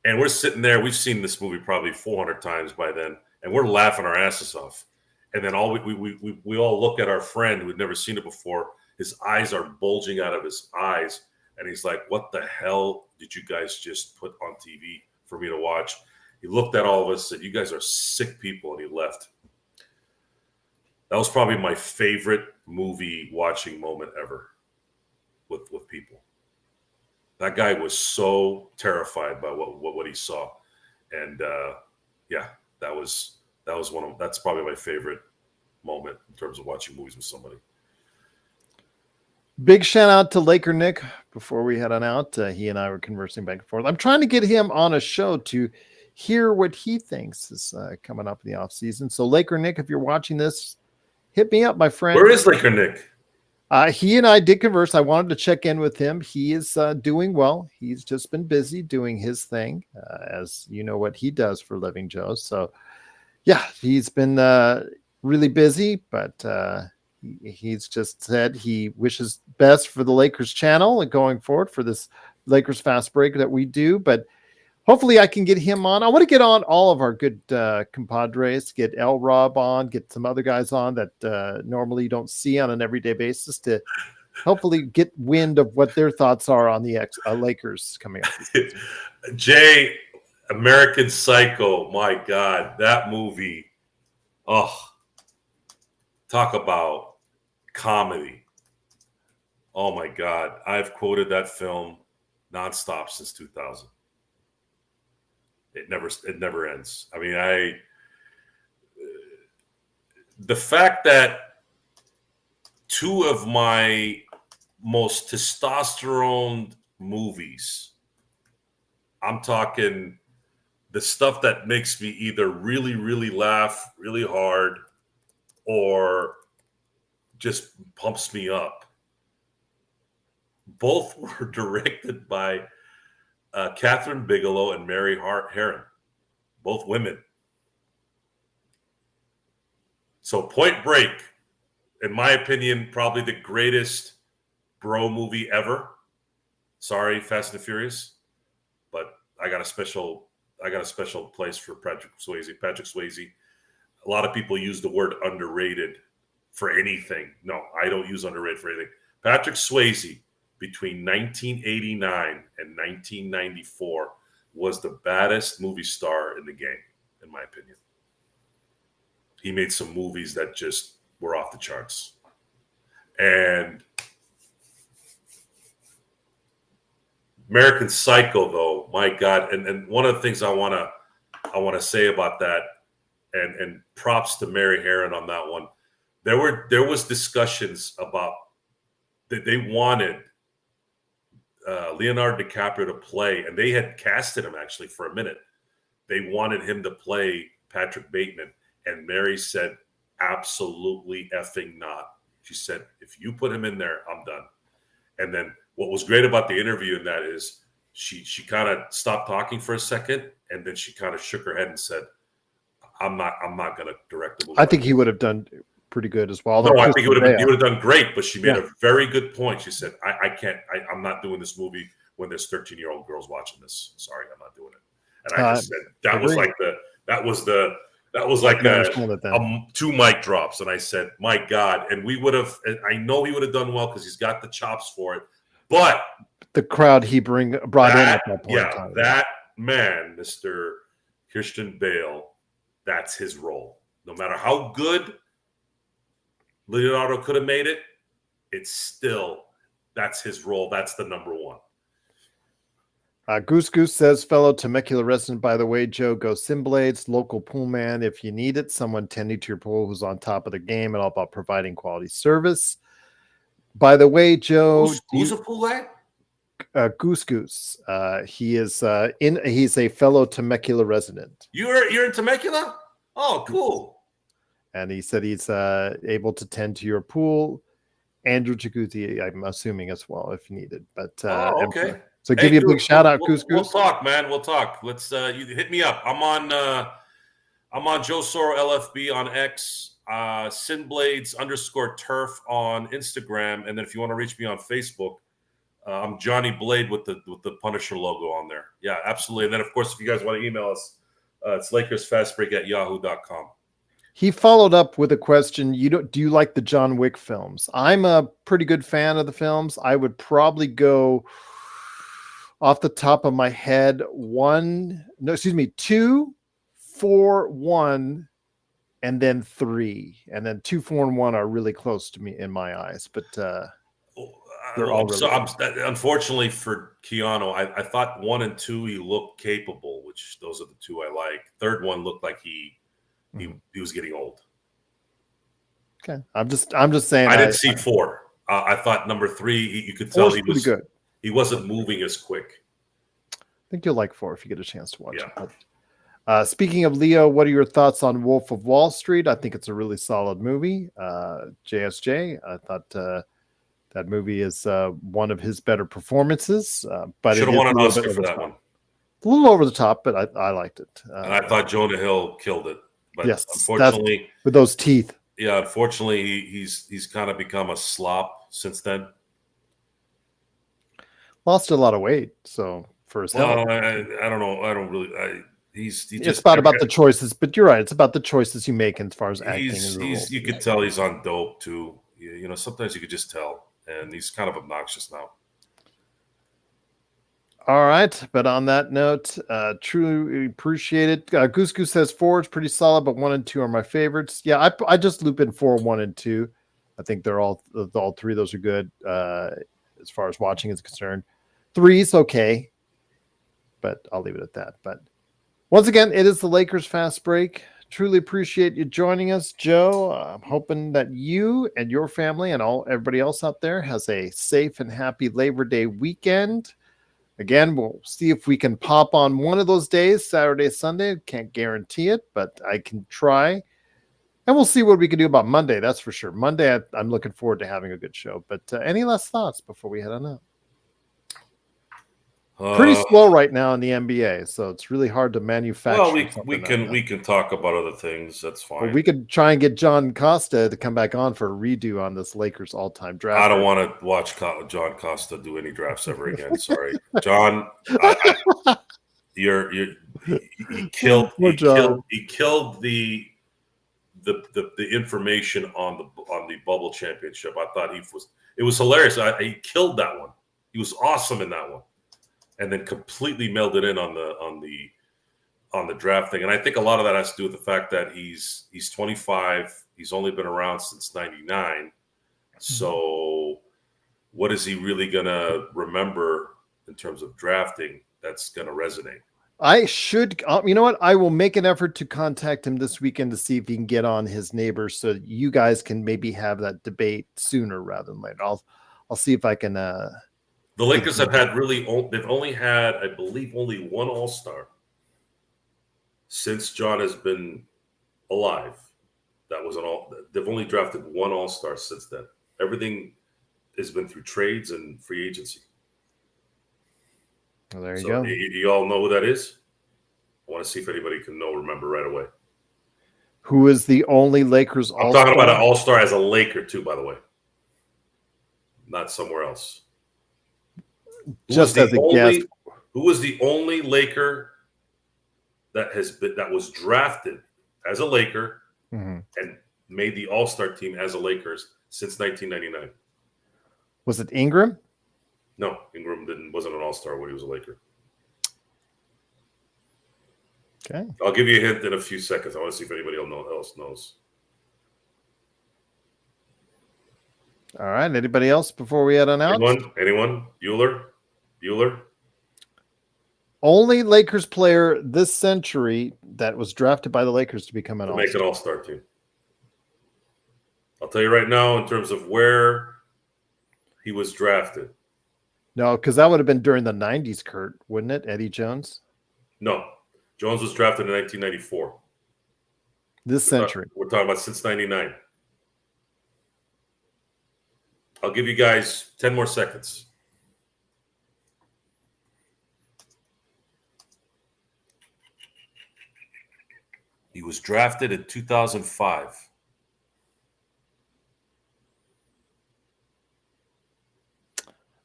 and we're sitting there. We've seen this movie probably 400 times by then, and we're laughing our asses off. And then we all look at our friend who had never seen it before. His eyes are bulging out of his eyes, and he's like, "What the hell did you guys just put on TV for me to watch?" He looked at all of us and said, "You guys are sick people," and he left. That was probably my favorite movie watching moment ever with people. That guy was so terrified by what he saw, and that's probably my favorite moment in terms of watching movies with somebody. Big shout out to Laker Nick before we head on out. He and I were conversing back and forth. I'm trying to get him on a show to hear what he thinks is coming up in the off season. So Laker Nick, if you're watching this, hit me up, my friend. Where is Laker Nick? He and I did converse. I wanted to check in with him. He is doing well. He's just been busy doing his thing, as you know what he does for a living, Joe. So, yeah, he's been really busy, but he's just said he wishes best for the Lakers channel and going forward for this Lakers Fast Break that we do. But hopefully I can get him on. I want to get on all of our good compadres, get L Rob on, get some other guys on that normally you don't see on an everyday basis to hopefully get wind of what their thoughts are on the Lakers coming up. Jay, American Psycho, my God, that movie. Oh, talk about comedy. Oh my God. I've quoted that film nonstop since 2000. It never ends. I mean, the fact that two of my most testosterone movies, I'm talking the stuff that makes me either really, really laugh really hard or just pumps me up, both were directed by Catherine Bigelow and Mary Herron, both women. So Point Break, in my opinion, probably the greatest bro movie ever. Sorry, Fast and Furious, but I got a special place for Patrick Swayze. Patrick Swayze. A lot of people use the word underrated for anything. No, I don't use underrated for anything. Patrick Swayze, between 1989 and 1994, was the baddest movie star in the game, in my opinion. He made some movies that just were off the charts. And American Psycho, though, my God, and one of the things I want to say about that, and props to Mary Herron on that one. There was discussions about that they wanted Leonardo DiCaprio to play, and they had casted him actually for a minute. They wanted him to play Patrick Bateman, and Mary said, absolutely effing not. She said, if you put him in there, I'm done. And then what was great about the interview in that is she kind of stopped talking for a second, and then she kind of shook her head and said, I'm not going to direct the movie. I think he would have done pretty good as well. No, I think he would have done great, but she made Yeah. a very good point. She said, I'm not doing this movie when there's 13-year-old girls watching this. Sorry, I'm not doing it. And I just said that was like two mic drops. And I said, my God. And I know he would have done well because he's got the chops for it. But the crowd he brought in at that point. Yeah, that man, Mr. Christian Bale, that's his role. No matter how good Leonardo could have made it, that's his role. That's the number one. Goose says, fellow Temecula resident, by the way, Joe, go Simblades, local pool man. If you need it, someone tending to your pool who's on top of the game and all about providing quality service. By the way, Joe, who's a pool guy? Goose. He is he's a fellow Temecula resident. You're in Temecula? Oh, cool. And he said he's able to tend to your pool. Andrew Jacuzzi, I'm assuming as well, if needed. But okay. So give you a big shout out, Goose. We'll talk, man. We'll talk. Let's you hit me up. I'm on Joe Soro LFB on X, Sinblades_turf on Instagram, and then if you want to reach me on Facebook, I'm Johnny Blade with the Punisher logo on there. Yeah, absolutely. And then of course, if you guys want to email us, it's LakersFastBreak@yahoo.com. He followed up with a question. Do you like the John Wick films? I'm a pretty good fan of the films. I would probably go off the top of my head 2, 4, 1, and then 3. And then 2, 4, and 1 are really close to me in my eyes. But they're all really unfortunately for Keanu, I thought 1 and 2 he looked capable, which those are the 2 I like. Third one looked like he was getting old. Okay, I'm just saying. I didn't see 4. I thought number 3. You could tell he was good. He wasn't moving as quick. I think you'll like 4 if you get a chance to watch it. But, speaking of Leo, what are your thoughts on Wolf of Wall Street? I think it's a really solid movie. JSJ, I thought that movie is one of his better performances. But should have won an Oscar for that one. A little over the top, but I liked it. And I thought Jonah Hill killed it. But yes, unfortunately, with those teeth. Yeah, unfortunately, he's kind of become a slop since then. Lost a lot of weight, so for his health. I don't know. I don't really. It's about the choices, but you're right. It's about the choices you make as far as acting. You could tell he's on dope too. You know, sometimes you could just tell, and he's kind of obnoxious now. All right, but on that note, truly appreciate it. Goose says 4 is pretty solid, but 1 and 2 are my favorites. Yeah, I just loop in 4, 1, and 2. I think they're all 3 of those are good as far as watching is concerned. 3 is okay, but I'll leave it at that. But once again, it is the Lakers Fast Break. Truly appreciate you joining us, Joe. I'm hoping that you and your family and everybody else out there has a safe and happy Labor Day weekend. Again, we'll see if we can pop on one of those days, Saturday, Sunday. Can't guarantee it, but I can try. And we'll see what we can do about Monday, that's for sure. Monday, I'm looking forward to having a good show. But any last thoughts before we head on out? Pretty slow right now in the NBA, so it's really hard to manufacture. Well, we can talk about other things. That's fine. Well, we could try and get John Costa to come back on for a redo on this Lakers all-time draft. I don't want to watch John Costa do any drafts ever again. Sorry, John. He killed the information on the bubble championship. I thought it was hilarious. He killed that one. He was awesome in that one. And then completely melded in on the draft thing. And I think a lot of that has to do with the fact that he's 25. He's only been around since 99. So what is he really going to remember in terms of drafting that's going to resonate? I should, you know what? I will make an effort to contact him this weekend to see if he can get on his neighbors so you guys can maybe have that debate sooner rather than later. I'll see if I can, the Lakers they've only had, I believe, only one All-Star since John has been alive. They've only drafted one All-Star since then. Everything has been through trades and free agency. Well, there you So go. you all know who that is? I want to see if anybody can remember right away. Who is the only Lakers I'm All-Star? talking about an All-Star as a Laker too, by the way, not somewhere else. Just as a guess. Who was the only Laker that was drafted as a Laker and made the All-Star team as a Lakers since 1999? Was it Ingram? No, Ingram wasn't an All-Star when he was a Laker. Okay. I'll give you a hint in a few seconds. I want to see if anybody else knows. All right. Anybody else before we head on out? Anyone? Bueller? Only Lakers player this century that was drafted by the Lakers to become an All-Star. Make an All-Star team. I'll tell you right now in terms of where he was drafted. No, because that would have been during the 90s, Kurt, wouldn't it? Eddie Jones? No. Jones was drafted in 1994. This century. We're talking about since 99. I'll give you guys 10 more seconds. He was drafted in 2005.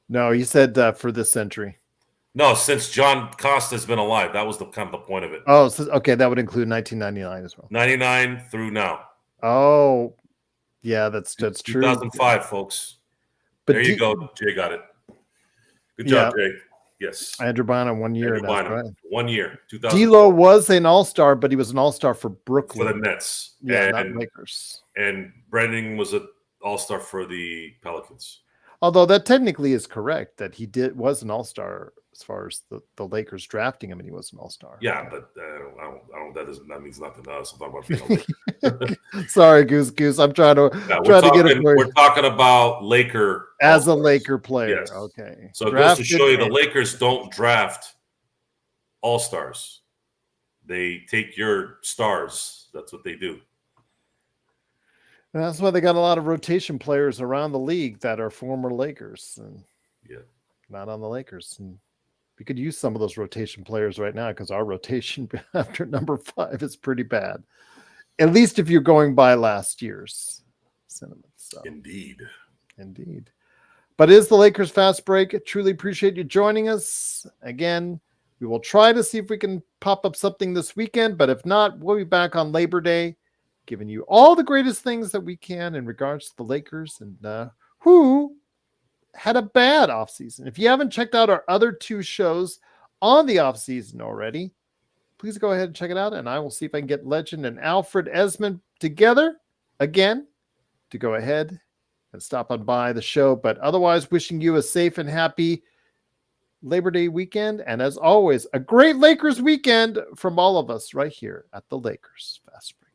No, you said for this century. No, since John Costa's been alive. That was the point of it. Oh, so, okay. That would include 1999 as well. 99 through now. Oh, yeah, that's true. 2005, folks. But there you go. Jay got it. Good job, Jay. Yes. Andrew Bynum, 1 year. Andrew Bynum, right. 1 year. D'Lo was an All-Star, but he was an All-Star for Brooklyn. For the Nets. Yeah, not Lakers. And Brennan was an All-Star for the Pelicans. Although that technically is correct that he was an All-Star as far as the Lakers drafting him, and he was an All-Star. Yeah, but that means nothing to us. I'm talking about Sorry, Goose. I'm trying to get it. We're talking about Laker as a Laker player. Yes. Okay. So it goes to show you the Lakers don't draft All-Stars. They take your stars. That's what they do. And that's why they got a lot of rotation players around the league that are former Lakers and not on the Lakers. And we could use some of those rotation players right now because our rotation after number 5 is pretty bad. At least if you're going by last year's sentiments. So. Indeed. But it is the Lakers Fast Break. I truly appreciate you joining us. Again, we will try to see if we can pop up something this weekend. But if not, we'll be back on Labor Day, giving you all the greatest things that we can in regards to the Lakers and who had a bad offseason. If you haven't checked out our other 2 shows on the offseason already, please go ahead and check it out. And I will see if I can get Legend and Alfred Esmond together again to go ahead and stop on by the show. But otherwise, wishing you a safe and happy Labor Day weekend. And as always, a great Lakers weekend from all of us right here at the Lakers Fast Break.